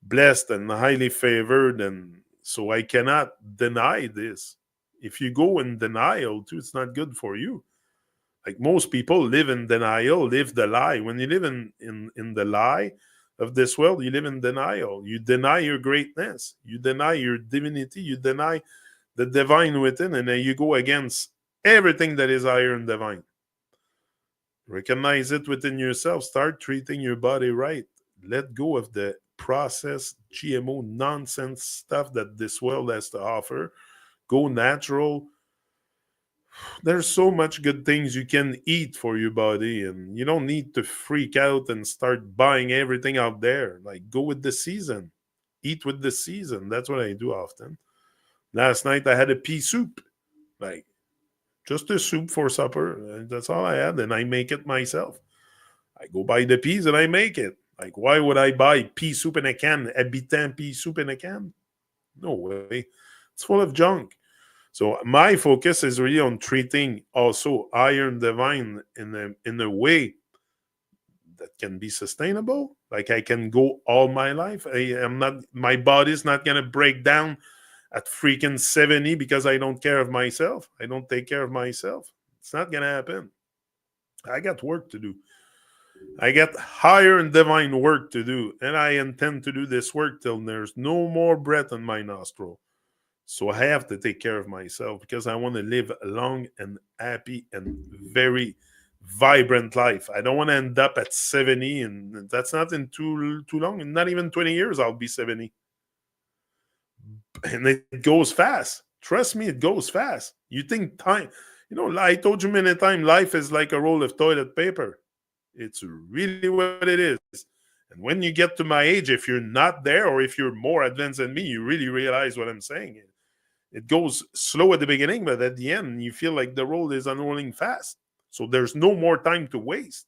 blessed and highly favored, and so I cannot deny this. If you go in denial too, it's not good for you. Like most people live in denial, live the lie. When you live in the lie of this world, you live in denial. You deny your greatness, you deny your divinity, you deny the divine within, and then you go against everything that is higher and divine. Recognize it within yourself. Start treating your body right. Let go of the processed GMO nonsense stuff that this world has to offer. Go natural. There's so much good things you can eat for your body, and you don't need to freak out and start buying everything out there. Like, go with the season. Eat with the season. That's what I do often. Last night I had a pea soup. Like, just a soup for supper. That's all I had, and I make it myself. I go buy the peas and I make it. Like, why would I buy pea soup in a can, habitant pea soup in a can? No way. It's full of junk. So my focus is really on treating also iron divine in a way that can be sustainable. Like I can go all my life. I am not. My body's not gonna break down at freaking 70 because I don't care of myself. I don't take care of myself. It's not gonna happen. I got work to do. I got higher and divine work to do, and I intend to do this work till there's no more breath in my nostril. So I have to take care of myself because I want to live a long and happy and very vibrant life. I don't want to end up at 70, and that's not in too long. In not even 20 years, I'll be 70. And it goes fast. Trust me, it goes fast. You think time, I told you many times, life is like a roll of toilet paper. It's really what it is. And when you get to my age, if you're not there or if you're more advanced than me, you really realize what I'm saying. It goes slow at the beginning, but at the end, you feel like the road is unrolling fast. So there's no more time to waste.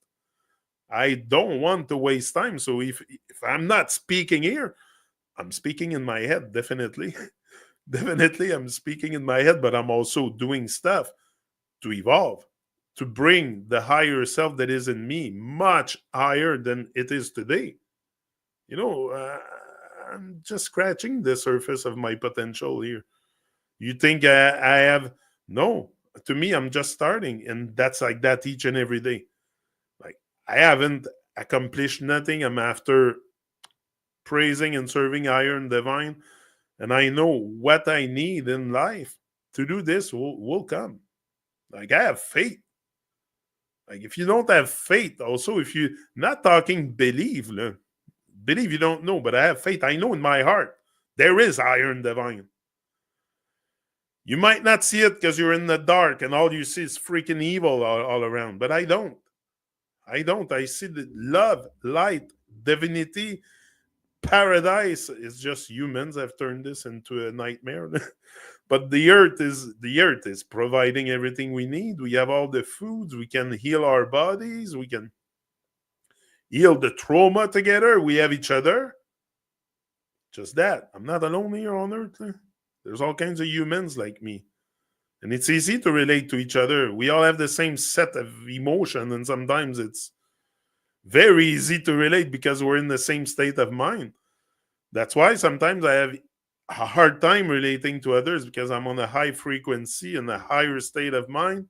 I don't want to waste time. So if I'm not speaking here, I'm speaking in my head, definitely. Definitely, I'm speaking in my head, but I'm also doing stuff to evolve, to bring the higher self that is in me much higher than it is today. You know, uh, I'm just scratching the surface of my potential here. You think I have? No. To me, I'm just starting, and that's like that each and every day. Like I haven't accomplished nothing. I'm after praising and serving higher and divine, and I know what I need in life to do this will come. Like I have faith. Like if you don't have faith, also if you not talking believe, believe you don't know, but I have faith. I know in my heart there is iron divine. You might not see it because you're in the dark and all you see is freaking evil all around. But I don't. I don't. I see the love, light, divinity, paradise. It's just humans have turned this into a nightmare. But the earth is providing everything we need. We have all the foods. We can heal our bodies. We can heal the trauma together. We have each other. Just that. I'm not alone here on earth. There's all kinds of humans like me. And it's easy to relate to each other. We all have the same set of emotion, and sometimes it's very easy to relate because we're in the same state of mind. That's why sometimes I have a hard time relating to others because I'm on a high frequency and a higher state of mind.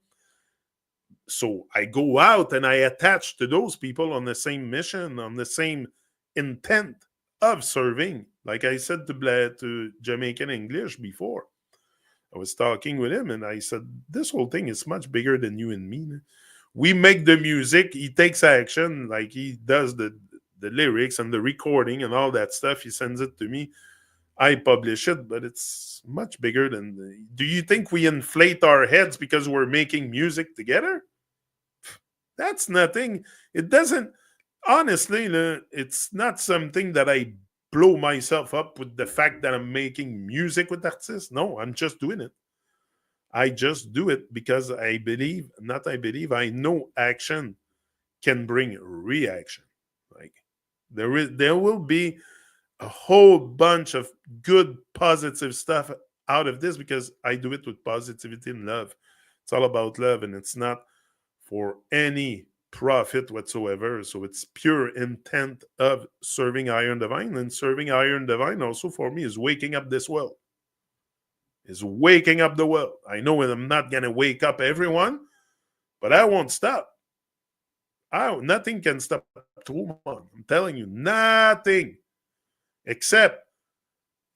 So I go out and I attach to those people on the same mission, on the same intent of serving. Like I said to Jamaican English before, I was talking with him and I said, this whole thing is much bigger than you and me. We make the music, he takes action, like he does the lyrics and the recording and all that stuff. He sends it to me. I publish it, but it's much bigger than. Do you think we inflate our heads because we're making music together? That's nothing. It doesn't. Honestly, it's not something that I blow myself up with the fact that I'm making music with artists. No, I'm just doing it. I just do it because I believe, not I believe, I know action can bring reaction. Like there will be a whole bunch of good positive stuff out of this because I do it with positivity and love. It's all about love and it's not for any profit whatsoever. So it's pure intent of serving Iron Divine. And serving Iron Divine also for me is waking up this world. Is waking up the world. I know I'm not gonna wake up everyone, but I won't stop. Nothing can stop TruMon. I'm telling you, nothing. Except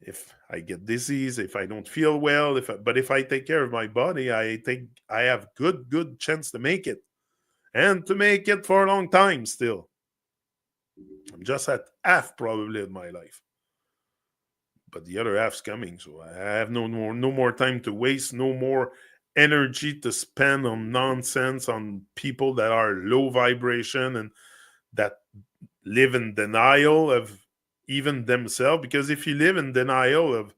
if I get disease, if I don't feel well, but if I take care of my body, I think I have good chance to make it. And to make it for a long time still. I'm just at half probably of my life. But the other half's coming, so I have no more time to waste, no more energy to spend on nonsense, on people that are low vibration and that live in denial of even themselves. Because if you live in denial of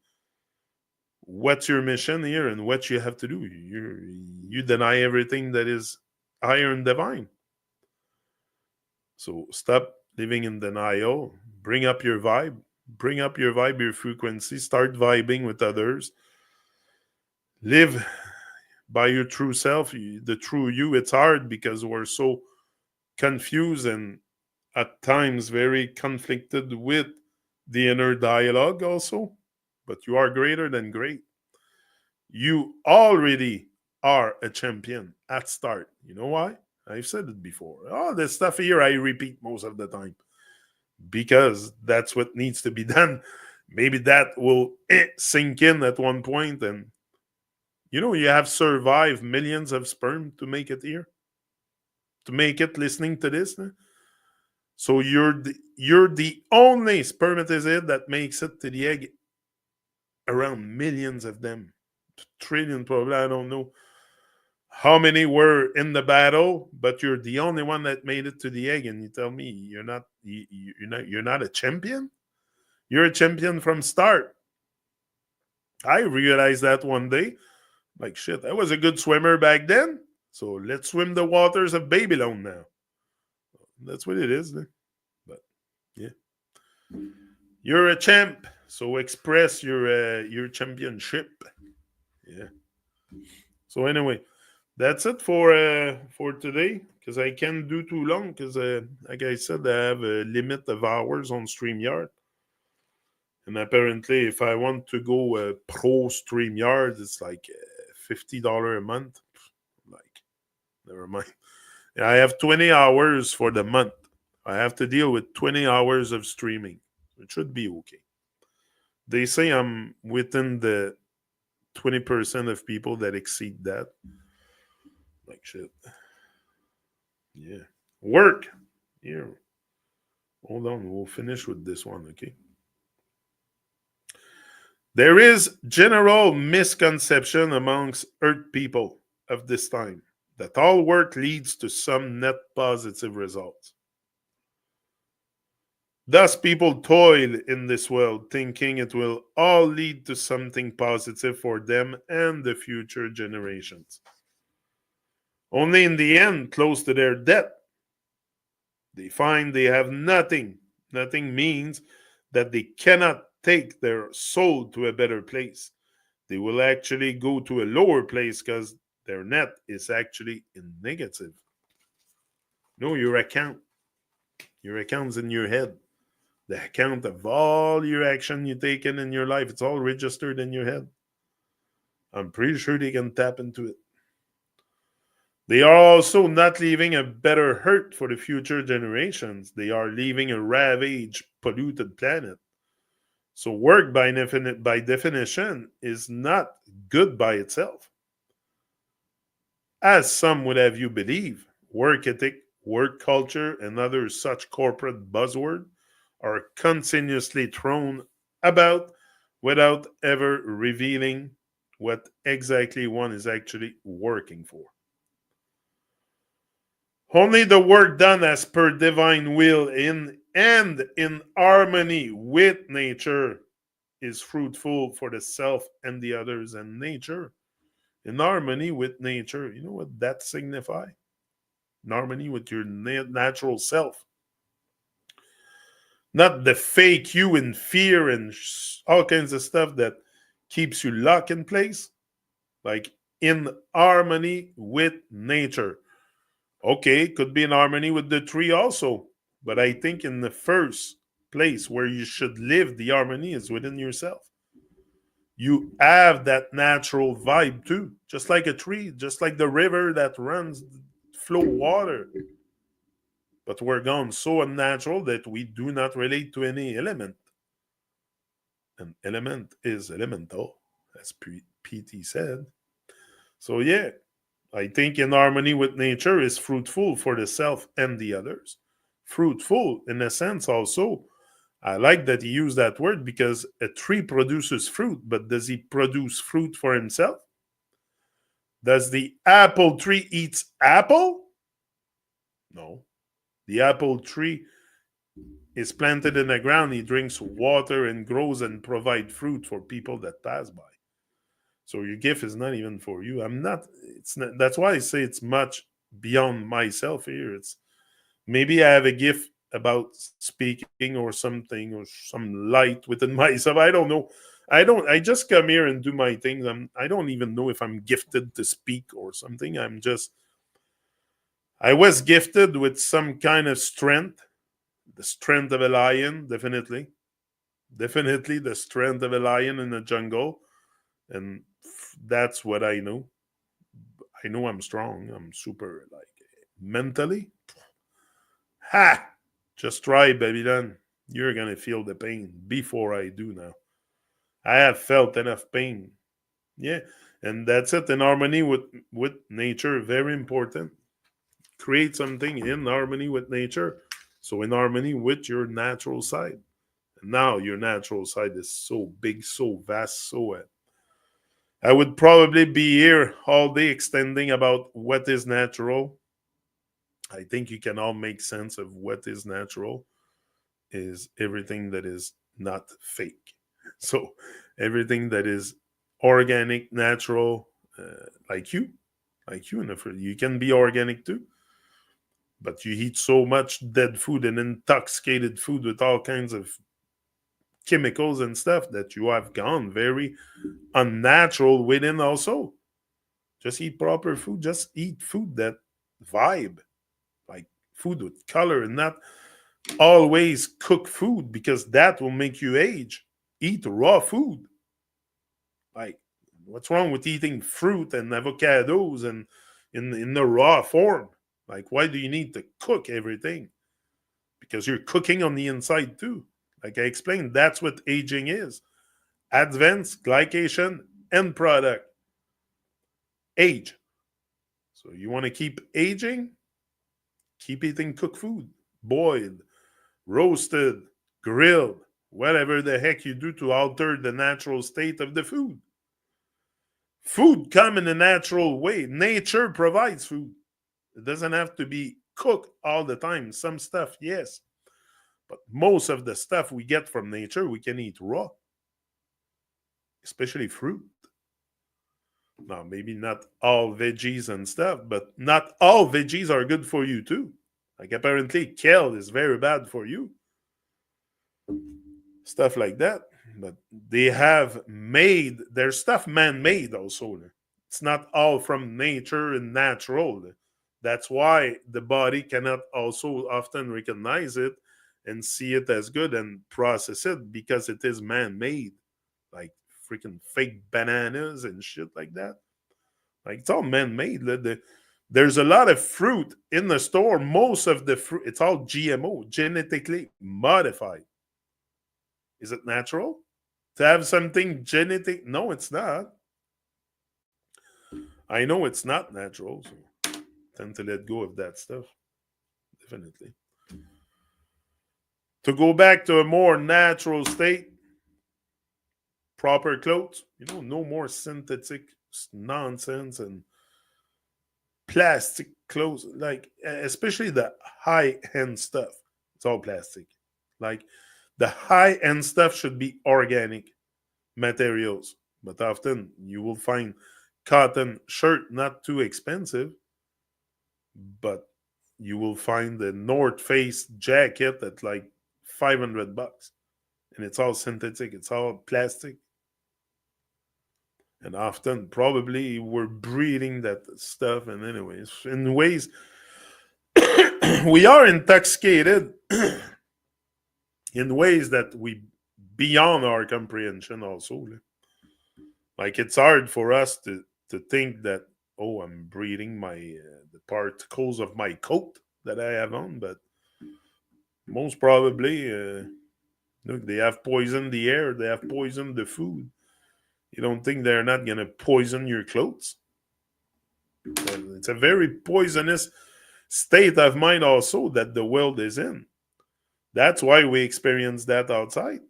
what's your mission here and what you have to do, you deny everything that is higher and divine. So stop living in denial. Bring up your vibe. Bring up your vibe, your frequency. Start vibing with others. Live by your true self, the true you. It's hard because we're so confused and at times very conflicted with the inner dialogue also. But you are greater than great. You already are a champion at start. You know why? I've said it before. Oh, this stuff here I repeat most of the time because that's what needs to be done. Maybe that will sink in at one point, and you have survived millions of sperm to make it here, to make it listening to this. So you're the only spermatozoid that makes it to the egg around millions of them, trillion probably. I don't know how many were in the battle, but you're the only one that made it to the egg, and you tell me you're not a champion. You're a champion from start. I realized that one day. Like shit, I was a good swimmer back then. So let's swim the waters of Babylon now. That's what it is. But yeah, you're a champ. So express your championship. Yeah. So anyway, that's it for today. Because I can't do too long. Because like I said, I have a limit of hours on StreamYard. And apparently, if I want to go pro StreamYard, it's like $50 a month. Like, never mind. I have 20 hours for the month. I have to deal with 20 hours of streaming. It should be okay. They say I'm within the 20% of people that exceed that. Like shit. Yeah. Work. Here. Hold on. We'll finish with this one, okay? There is general misconception amongst Earth people of this time that all work leads to some net positive results. Thus, people toil in this world thinking it will all lead to something positive for them and the future generations. Only in the end, close to their death, they find they have nothing. Nothing means that they cannot take their soul to a better place. They will actually go to a lower place because their net is actually in negative. No, your account. Your account's in your head. The account of all your action you taken in your life, it's all registered in your head. I'm pretty sure they can tap into it. They are also not leaving a better hurt for the future generations. They are leaving a ravaged, polluted planet. So work by definition is not good by itself. As some would have you believe, work ethic, work culture, and other such corporate buzzwords are continuously thrown about without ever revealing what exactly one is actually working for. Only the work done as per divine will in harmony with nature is fruitful for the self and the others, and nature in harmony with nature. You know what that signifies? In harmony with your natural self, not the fake you in fear and all kinds of stuff that keeps you locked in place. Like in harmony with nature. Okay, could be in harmony with the tree also, but I think in the first place where you should live the harmony is within yourself. You have that natural vibe too, just like a tree, just like the river that runs, flow water. But we're gone so unnatural that we do not relate to any element. An element is elemental, as PT said. So, yeah, I think in harmony with nature is fruitful for the self and the others. Fruitful, in a sense, also. I like that he used that word because a tree produces fruit, but does he produce fruit for himself? Does the apple tree eat apple? No. The apple tree is planted in the ground. He drinks water and grows and provide fruit for people that pass by. So your gift is not even for you. I'm not. It's not. That's why I say it's much beyond myself here. It's maybe I have a gift about speaking or something or some light within myself. I don't know. I just come here and do my things. I don't even know if I'm gifted to speak or something. I was gifted with some kind of strength, the strength of a lion, definitely. Definitely the strength of a lion in the jungle. And that's what I know. I know I'm strong. I'm super, like, mentally. Ha! Just try, Babylon. You're gonna feel the pain before I do now. I have felt enough pain. Yeah, and that's it. In harmony with nature, very important. Create something in harmony with nature. So in harmony with your natural side. And now your natural side is so big, so vast, so I would probably be here all day extending about what is natural. I think you can all make sense of what is natural is everything that is not fake. So everything that is organic, natural, like you, and if you can be organic too. But you eat so much dead food and intoxicated food with all kinds of chemicals and stuff that you have gone very unnatural within also. Just eat proper food. Just eat food that vibe, like food with color, and not always cook food because that will make you age. Eat raw food. Like, what's wrong with eating fruit and avocados and in the raw form? Like, why do you need to cook everything? Because you're cooking on the inside too. Like I explained, that's what aging is. Advanced glycation end product. Age. So you want to keep aging? Keep eating cooked food. Boiled, roasted, grilled, whatever the heck you do to alter the natural state of the food. Food come in a natural way. Nature provides food. It doesn't have to be cooked all the time. Some stuff, yes. But most of the stuff we get from nature, we can eat raw, especially fruit. Now, maybe not all veggies and stuff, but not all veggies are good for you too. Like apparently, kale is very bad for you. Stuff like that. But they have made their stuff man made also. It's not all from nature and natural. That's why the body cannot also often recognize it and see it as good and process it because it is man made. Like freaking fake bananas and shit like that. Like it's all man made. There's a lot of fruit in the store. Most of the fruit, it's all GMO, genetically modified. Is it natural to have something genetic? No, it's not. I know it's not natural, so I tend to let go of that stuff. Definitely. To go back to a more natural state, proper clothes, no more synthetic nonsense and plastic clothes, like especially the high end stuff. It's all plastic. Like the high end stuff should be organic materials, but often you will find cotton shirt not too expensive, but you will find the North Face jacket at like $500, and it's all synthetic. It's all plastic, and often probably we're breeding that stuff. And anyways, in ways we are intoxicated in ways that we beyond our comprehension also. Like it's hard for us to think that, oh, I'm breathing my the particles of my coat that I have on, but most probably look, they have poisoned the air, they have poisoned the food. You don't think they're not going to poison your clothes? It's a very poisonous state of mind also that the world is in. That's why we experience that outside.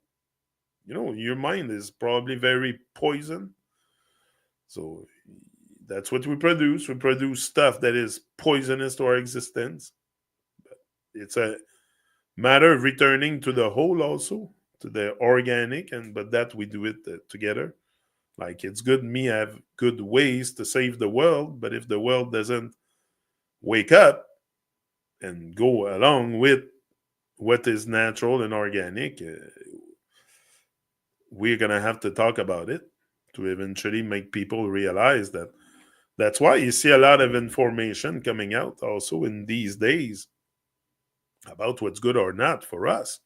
Your mind is probably very poison. So that's what we produce. We produce stuff that is poisonous to our existence. It's a matter of returning to the whole also, to the organic, and but that we do it together. Like it's good me have good ways to save the world, but if the world doesn't wake up and go along with what is natural and organic, we're gonna have to talk about it to eventually make people realize that. That's why you see a lot of information coming out also in these days about what's good or not for us.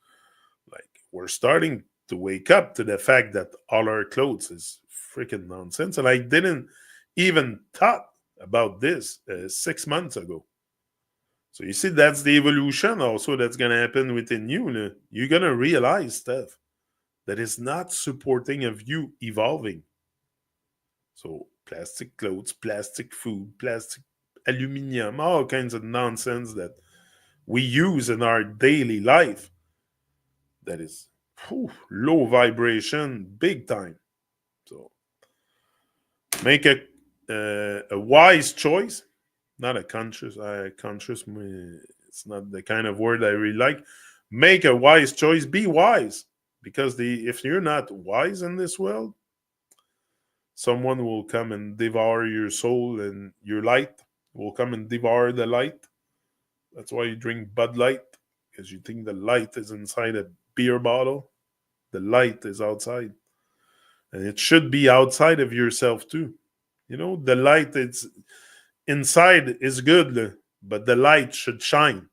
Like, we're starting to wake up to the fact that all our clothes is freaking nonsense. And I didn't even thought about this 6 months ago. So you see, that's the evolution also that's going to happen within you. You're going to realize stuff that is not supporting of you evolving. So plastic clothes, plastic food, plastic aluminium, all kinds of nonsense that we use in our daily life that is low vibration, big time. So make a wise choice, not a conscious. Conscious, it's not the kind of word I really like. Make a wise choice. Be wise, because if you're not wise in this world, someone will come and devour your soul, and your light will come and devour the light. That's why you drink Bud Light, because you think the light is inside a beer bottle. The light is outside. And it should be outside of yourself too. The light it's inside is good, but the light should shine.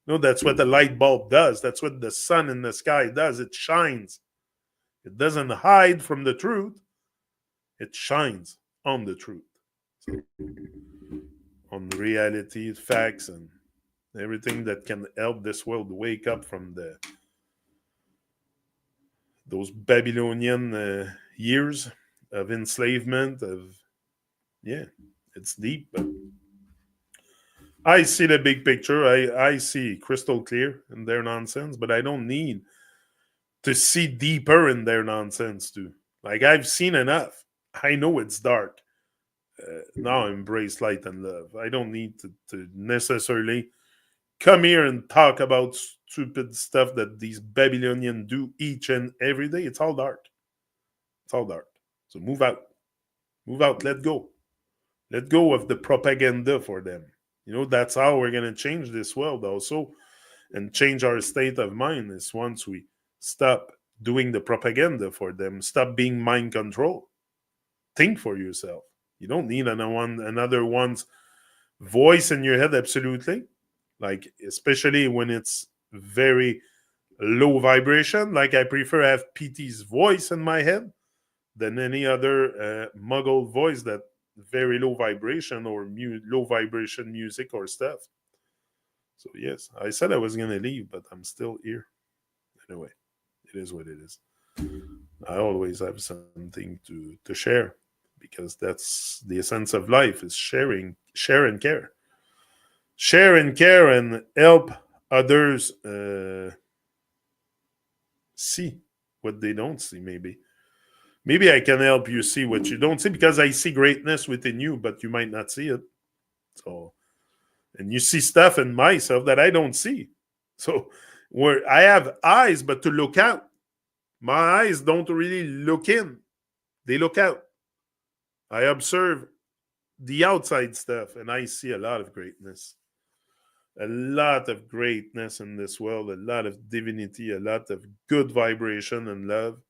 That's what the light bulb does. That's what the sun in the sky does. It shines. It doesn't hide from the truth. It shines on the truth. So, on reality, facts, and everything that can help this world wake up from those Babylonian years of enslavement. It's deep, but I see the big picture. I see crystal clear in their nonsense, but I don't need to see deeper in their nonsense too. Like, I've seen enough. I know it's dark. Now embrace light and love. I don't need to necessarily come here and talk about stupid stuff that these Babylonians do each and every day. It's all dark. It's all dark. So move out. Move out. Let go. Let go of the propaganda for them. That's how we're going to change this world also, and change our state of mind, is once we stop doing the propaganda for them, stop being mind control. Think for yourself. You don't need another one's voice in your head, absolutely. Like, especially when it's very low vibration. Like, I prefer have PT's voice in my head than any other muggle voice that very low vibration, or low vibration music or stuff. So yes, I said I was gonna leave, but I'm still here. Anyway, it is what it is. I always have something to share, because that's the essence of life, is share and care. Share and care and help others see what they don't see, maybe I can help you see what you don't see, because I see greatness within you, but you might not see it. So, and you see stuff in myself that I don't see. So, where I have eyes, but to look out, my eyes don't really look in; they look out. I observe the outside stuff, and I see a lot of greatness. A lot of greatness in this world, a lot of divinity, a lot of good vibration and love.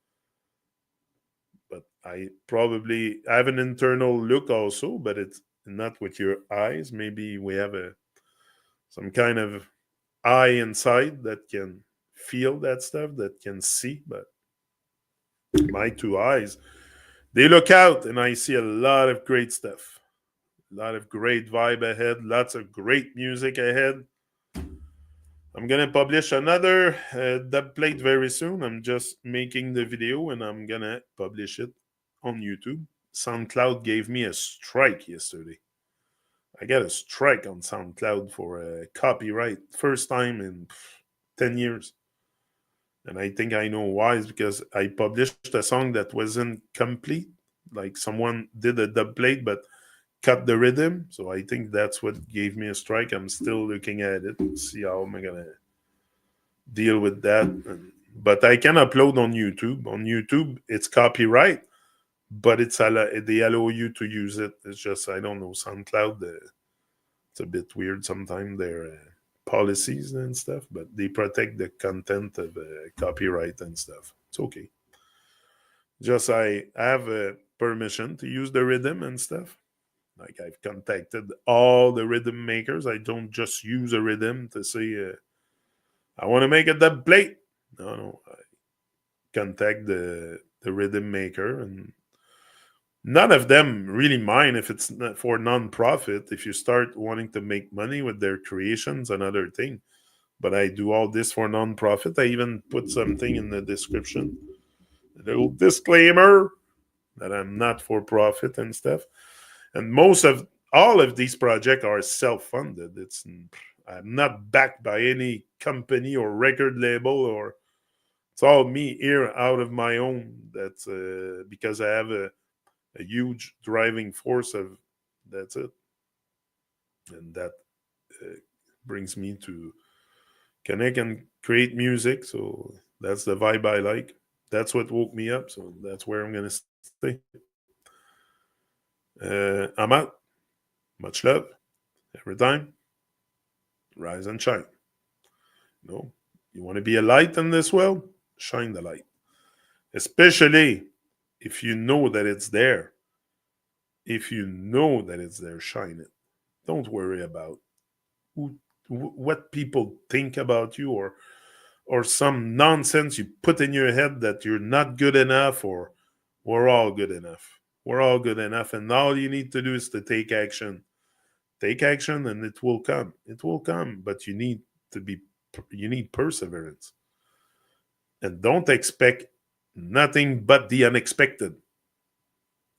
But I probably have an internal look also, but it's not with your eyes. Maybe we have some kind of eye inside that can feel that stuff, that can see. But my two eyes, they look out, and I see a lot of great stuff. A lot of great vibe ahead, lots of great music ahead. I'm gonna publish another dub plate very soon. I'm just making the video, and I'm gonna publish it on YouTube. SoundCloud gave me a strike yesterday. I got a strike on SoundCloud for copyright, first time in 10 years. And I think I know why. It's because I published a song that wasn't complete. Like, someone did a dub plate but cut the rhythm. So I think that's what gave me a strike. I'm still looking at it to see how am I going to deal with that. But I can upload on YouTube. On YouTube, it's copyright, but they allow you to use it. It's just, I don't know, SoundCloud, it's a bit weird sometimes, their policies and stuff, but they protect the content of copyright and stuff. It's okay. Just I have permission to use the rhythm and stuff. Like I've contacted all the rhythm makers. I don't just use a rhythm to say I want to make a dub plate. No, I contact the rhythm maker, and none of them really mind if it's not for non-profit. If you start wanting to make money with their creations, another thing. But I do all this for non-profit. I even put something in the description, a little disclaimer that I'm not for profit and stuff. And most of all of these projects are self-funded. I'm not backed by any company or record label, or it's all me here out of my own. That's because I have a huge driving force of that's it, and that uh, brings me to connect and create music. So that's the vibe I like. That's what woke me up. So that's where I'm gonna stay. I'm out. Much love. Every time. Rise and shine. You know, you want to be a light in this world? Shine the light. Especially if you know that it's there. If you know that it's there, shine it. Don't worry about who, what people think about you, or some nonsense you put in your head that you're not good enough, or we're all good enough. We're all good enough, and all you need to do is to take action. Take action, and it will come. It will come, but you need perseverance, and don't expect nothing but the unexpected.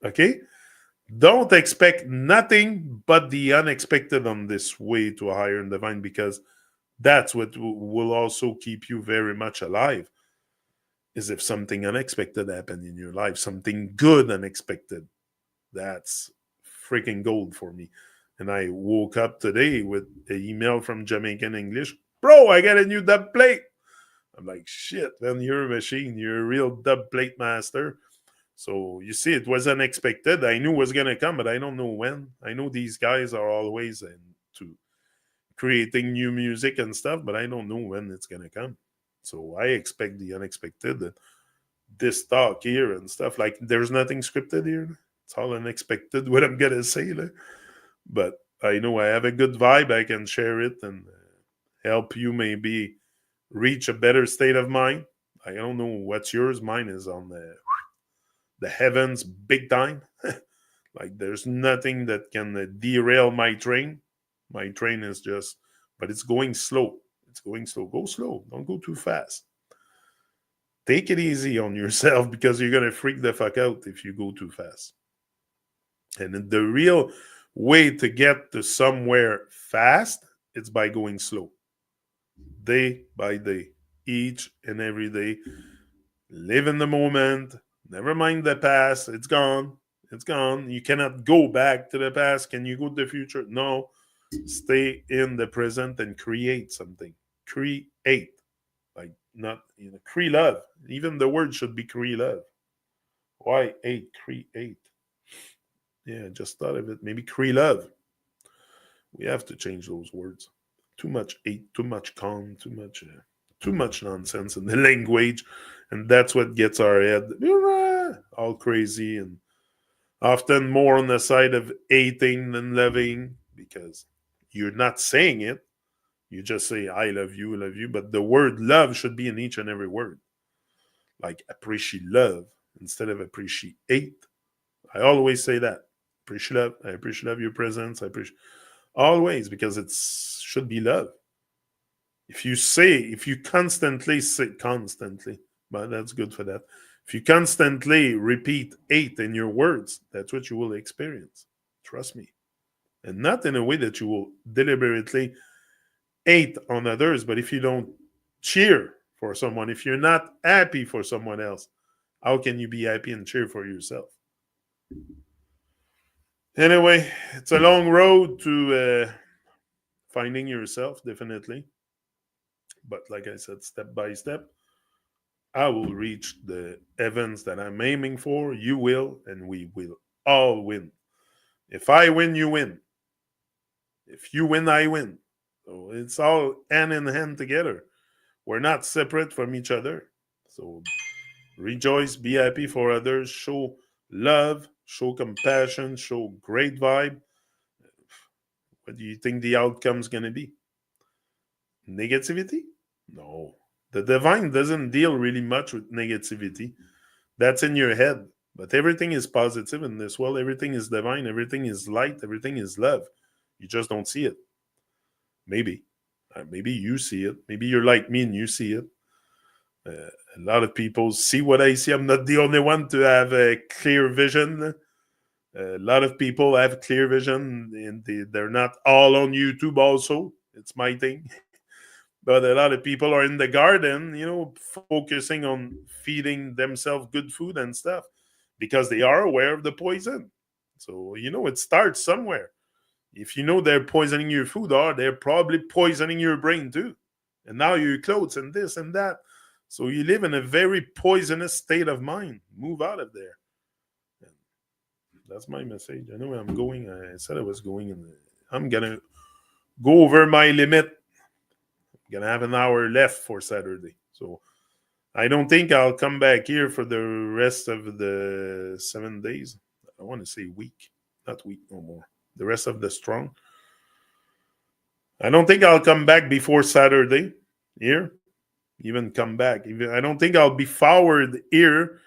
Okay, don't expect nothing but the unexpected on this way to a higher and divine, because that's what will also keep you very much alive. Is if something unexpected happened in your life, something good unexpected, that's freaking gold for me. And I woke up today with an email from Jamaican English. Bro, I got a new dub plate. I'm like, shit, man, you're a machine. You're a real dub plate master. So you see, it was unexpected. I knew it was gonna come, but I don't know when. I know these guys are always into creating new music and stuff, but I don't know when it's gonna come. So I expect the unexpected. This talk here and stuff, like there's nothing scripted here. It's all unexpected what I'm gonna say. Like. But I know I have a good vibe. I can share it and help you maybe reach a better state of mind. I don't know what's yours. Mine is on the heavens big time. Like there's nothing that can derail my train. My train is just, but it's going slow. It's going slow. Go slow. Don't go too fast. Take it easy on yourself because you're going to freak the fuck out if you go too fast. And the real way to get to somewhere fast, it's by going slow. Day by day, each and every day. Live in the moment. Never mind the past. It's gone. It's gone. You cannot go back to the past. Can you go to the future? No. Stay in the present and create something. Create. Like not, create love. Even the word should be create love. Why eight? Create. Yeah, just thought of it. Maybe create love. We have to change those words. Too much hate, too much calm, too much nonsense in the language, and that's what gets our head all crazy, and often more on the side of hating than loving, because you're not saying it. You just say I love you, but the word love should be in each and every word. Like appreciate love instead of appreciate hate. I always say that. Appreciate love. I appreciate love, your presence. I appreciate always, because it should be love. If you constantly say constantly, but that's good for that. If you constantly repeat hate in your words, that's what you will experience. Trust me. And not in a way that you will deliberately hate on others, but if you don't cheer for someone, if you're not happy for someone else, how can you be happy and cheer for yourself? Anyway, it's a long road to finding yourself, definitely. But like I said, step by step, I will reach the heavens that I'm aiming for. You will, and we will all win. If I win, you win. If you win, I win. So it's all hand in hand together. We're not separate from each other. So rejoice, be happy for others, show love, show compassion, show great vibe. What do you think the outcome's going to be? Negativity? No. The divine doesn't deal really much with negativity. That's in your head. But everything is positive in this world. Everything is divine. Everything is light. Everything is love. You just don't see it. Maybe. Maybe you see it. Maybe you're like me and you see it. A lot of people see what I see. I'm not the only one to have a clear vision. A lot of people have clear vision, and they're not all on YouTube also. It's my thing. But a lot of people are in the garden, focusing on feeding themselves good food and stuff because they are aware of the poison. So, it starts somewhere. If you know they're poisoning your food, or they're probably poisoning your brain too. And now your clothes and this and that. So you live in a very poisonous state of mind. Move out of there. And that's my message. I know where I'm going. I said I was going, and I'm going to go over my limit. I'm going to have an hour left for Saturday. So I don't think I'll come back here for the rest of the 7 days. I want to say week, not week no more. The rest of the strong. I don't think I'll come back before Saturday here. Even come back. I don't think I'll be forward here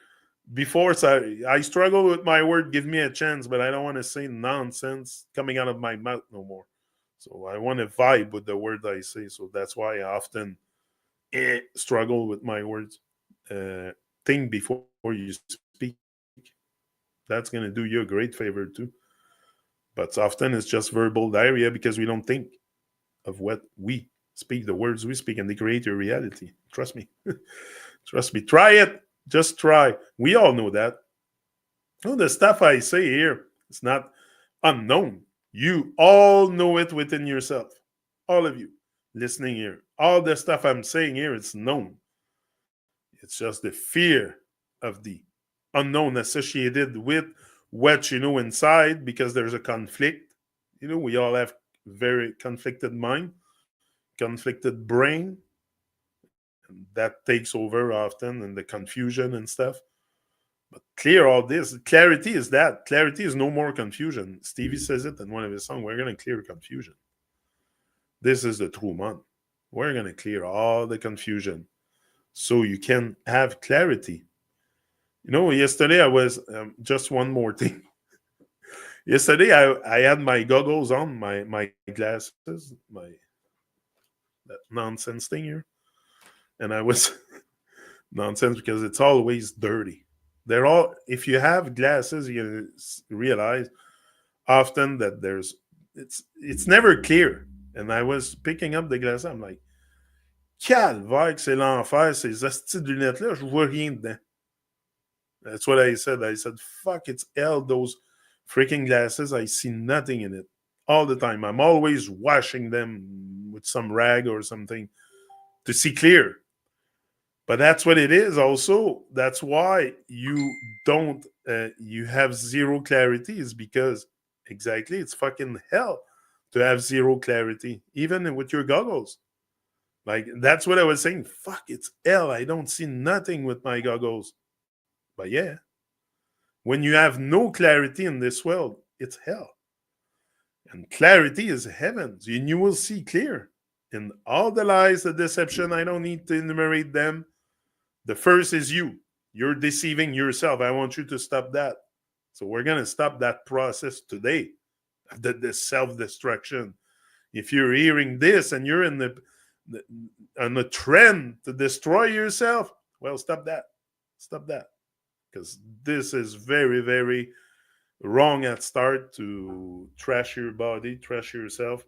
before Saturday. I struggle with my word. Give me a chance, but I don't want to say nonsense coming out of my mouth no more. So I want to vibe with the word I say. So that's why I often struggle with my words. Think before you speak. That's going to do you a great favor too. But often it's just verbal diarrhea because we don't think of what we speak, the words we speak, and they create your reality. Trust me. Trust me. Try it. Just try. We all know that. The stuff I say here, it's not unknown. You all know it within yourself. All of you listening here. All the stuff I'm saying here, it's known. It's just the fear of the unknown associated with what you know inside because there's a conflict. We all have very conflicted mind, conflicted brain, and that takes over often, and the confusion and stuff. But clear all this. Clarity is that. Clarity is no more confusion. Stevie says it in one of his songs. We're going to clear confusion. This is the TruMon. We're going to clear all the confusion so you can have clarity. Yesterday I was, just one more thing. Yesterday I had my goggles on, my glasses, that nonsense thing here. And I was nonsense because it's always dirty. If you have glasses, you realize often that it's never clear. And I was picking up the glasses, I'm like, calvaire que c'est l'enfer, ces hosties de lunettes-là, je vois rien dedans. That's what I said. I said, fuck, it's hell, those freaking glasses. I see nothing in it all the time. I'm always washing them with some rag or something to see clear. But that's what it is also. That's why you have zero clarity, is because exactly it's fucking hell to have zero clarity, even with your goggles. Like, that's what I was saying. Fuck, it's hell. I don't see nothing with my goggles. But yeah, when you have no clarity in this world, it's hell. And clarity is heavens, and you will see clear. In all the lies, the deception, I don't need to enumerate them. The first is you. You're deceiving yourself. I want you to stop that. So we're going to stop that process today, the self-destruction. If you're hearing this and you're on a trend to destroy yourself, well, stop that. Stop that. Because this is very, very wrong at start to trash your body, trash yourself,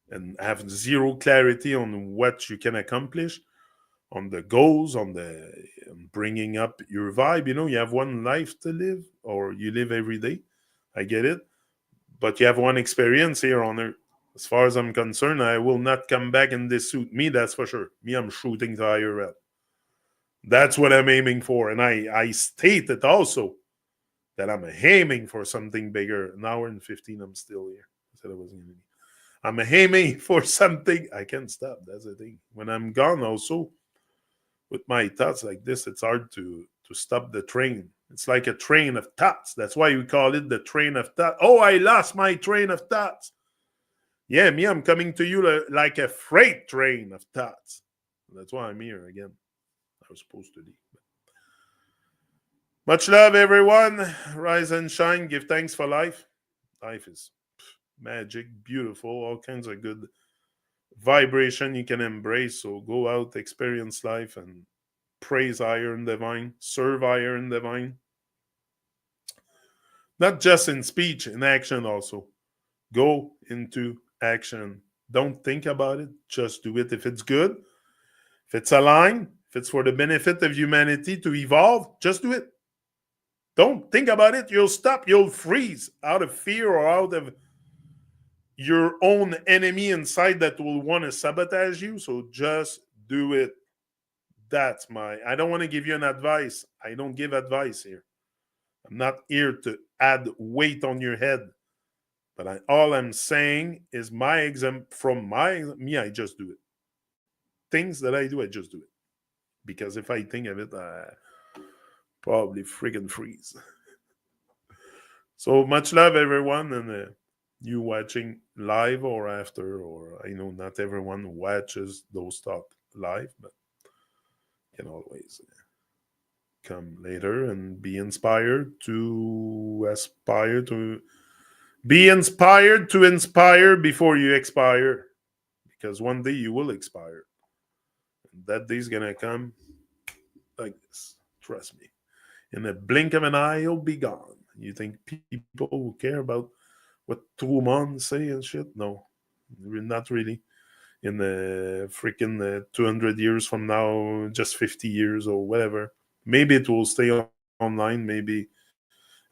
and have zero clarity on what you can accomplish, on the goals, on bringing up your vibe. You have one life to live, or you live every day. I get it. But you have one experience here on Earth. As far as I'm concerned, I will not come back in this suit. Me, that's for sure. Me, I'm shooting to higher up. That's what I'm aiming for. And I stated also that I'm aiming for something bigger. An hour and 15, I'm still here. I said I wasn't going to be. I'm aiming for something. I can't stop. That's the thing. When I'm gone, also with my thoughts like this, it's hard to stop the train. It's like a train of thoughts. That's why we call it the train of thoughts. Oh, I lost my train of thoughts. Yeah, me, I'm coming to you like a freight train of thoughts. That's why I'm here again. I was supposed to leave. Much love, everyone. Rise and shine. Give thanks for life. Life is magic, beautiful, all kinds of good vibration you can embrace. So go out, experience life, and praise higher and divine, serve higher and divine. Not just in speech, in action also. Go into action. Don't think about it, just do it. If it's good, if it's aligned, if it's for the benefit of humanity to evolve, just do it. Don't think about it. You'll stop. You'll freeze out of fear or out of your own enemy inside that will want to sabotage you. So just do it. That's my. I don't want to give you an advice. I don't give advice here. I'm not here to add weight on your head. But all I'm saying is my exam from me. I just do it. Things that I do, I just do it. Because if I think of it, I probably friggin' freeze. So much love, everyone, and you watching live or after, or I know not everyone watches those talk live, but you can always come later and be inspired to aspire to be inspired to inspire before you expire, because one day you will expire. And that day's gonna come like this. Trust me. In a blink of an eye, you'll be gone. You think people will care about what TruMon say and shit? No, not really. In the freaking 200 years from now, just 50 years or whatever, maybe it will stay online. Maybe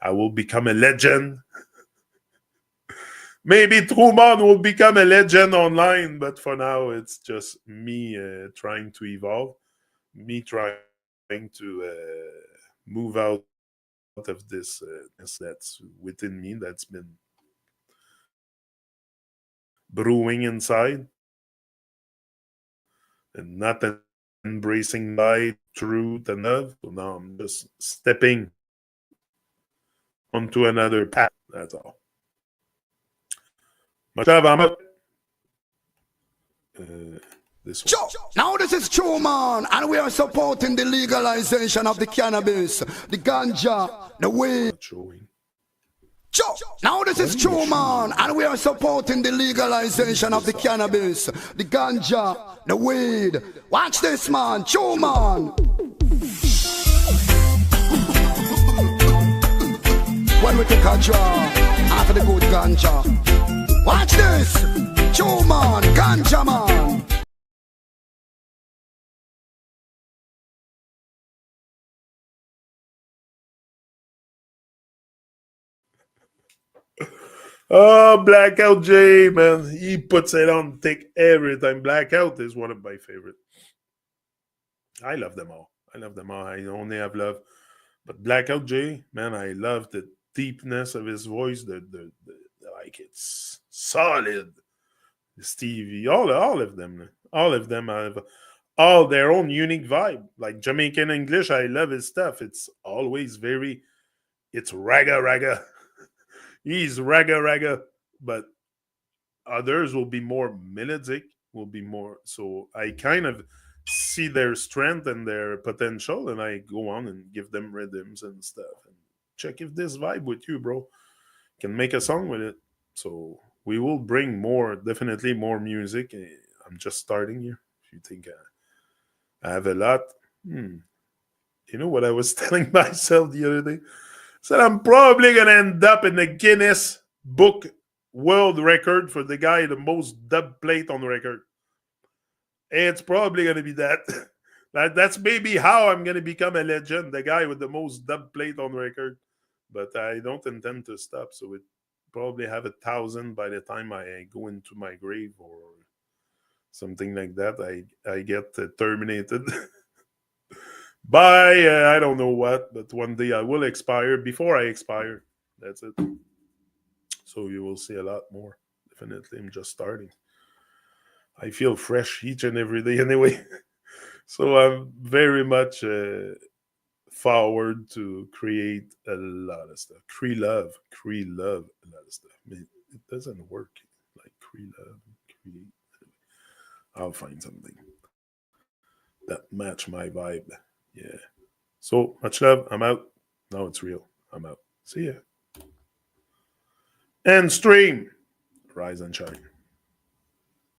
I will become a legend. Maybe TruMon will become a legend online, but for now, it's just me trying to evolve, me trying to move out of this that's within me, that's been brewing inside, and not embracing light, truth, and love. So now I'm just stepping onto another path. That's all. Much love, I'm up. This one. Now this is TruMon, and we are supporting the legalization of the cannabis, the ganja, the weed. Not showing. Now this is TruMon, and we are supporting the legalization of the cannabis, the ganja, the weed. Watch this, man, TruMon. When we take a draw after the good ganja. Watch this, TruMon, ganja man. Oh, Blackout J, man. He puts it on thick every time. Blackout is one of my favorite. I love them all. I love them all. I only have love. But Blackout J, man, I love the deepness of his voice. The like, it's solid. Stevie, all of them. All of them have all their own unique vibe. Like Jamaican English, I love his stuff. It's always it's raga. He's raga, but others will be more melodic, will be more. So I kind of see their strength and their potential, and I go on and give them rhythms and stuff. And check if this vibe with you, bro. Can make a song with it. So we will bring definitely more music. I'm just starting here. If you think I have a lot, you know what I was telling myself the other day? Said I'm probably gonna end up in the Guinness Book World Record for the guy the most dub plate on record. It's probably gonna be that. That's maybe how I'm gonna become a legend, the guy with the most dub plate on record. But I don't intend to stop, so it probably have 1,000 by the time I go into my grave or something like that. I get terminated. By I don't know what, but one day I will expire before I expire. That's it. So you will see a lot more definitely. I'm just starting. I feel fresh each and every day anyway. So I'm very much forward to create a lot of stuff. Cree love a lot of stuff. It doesn't work like Cree love, create. I'll find something that match my vibe. Yeah. So much love. I'm out. Now it's real. I'm out. See ya. And stream. Rise and shine.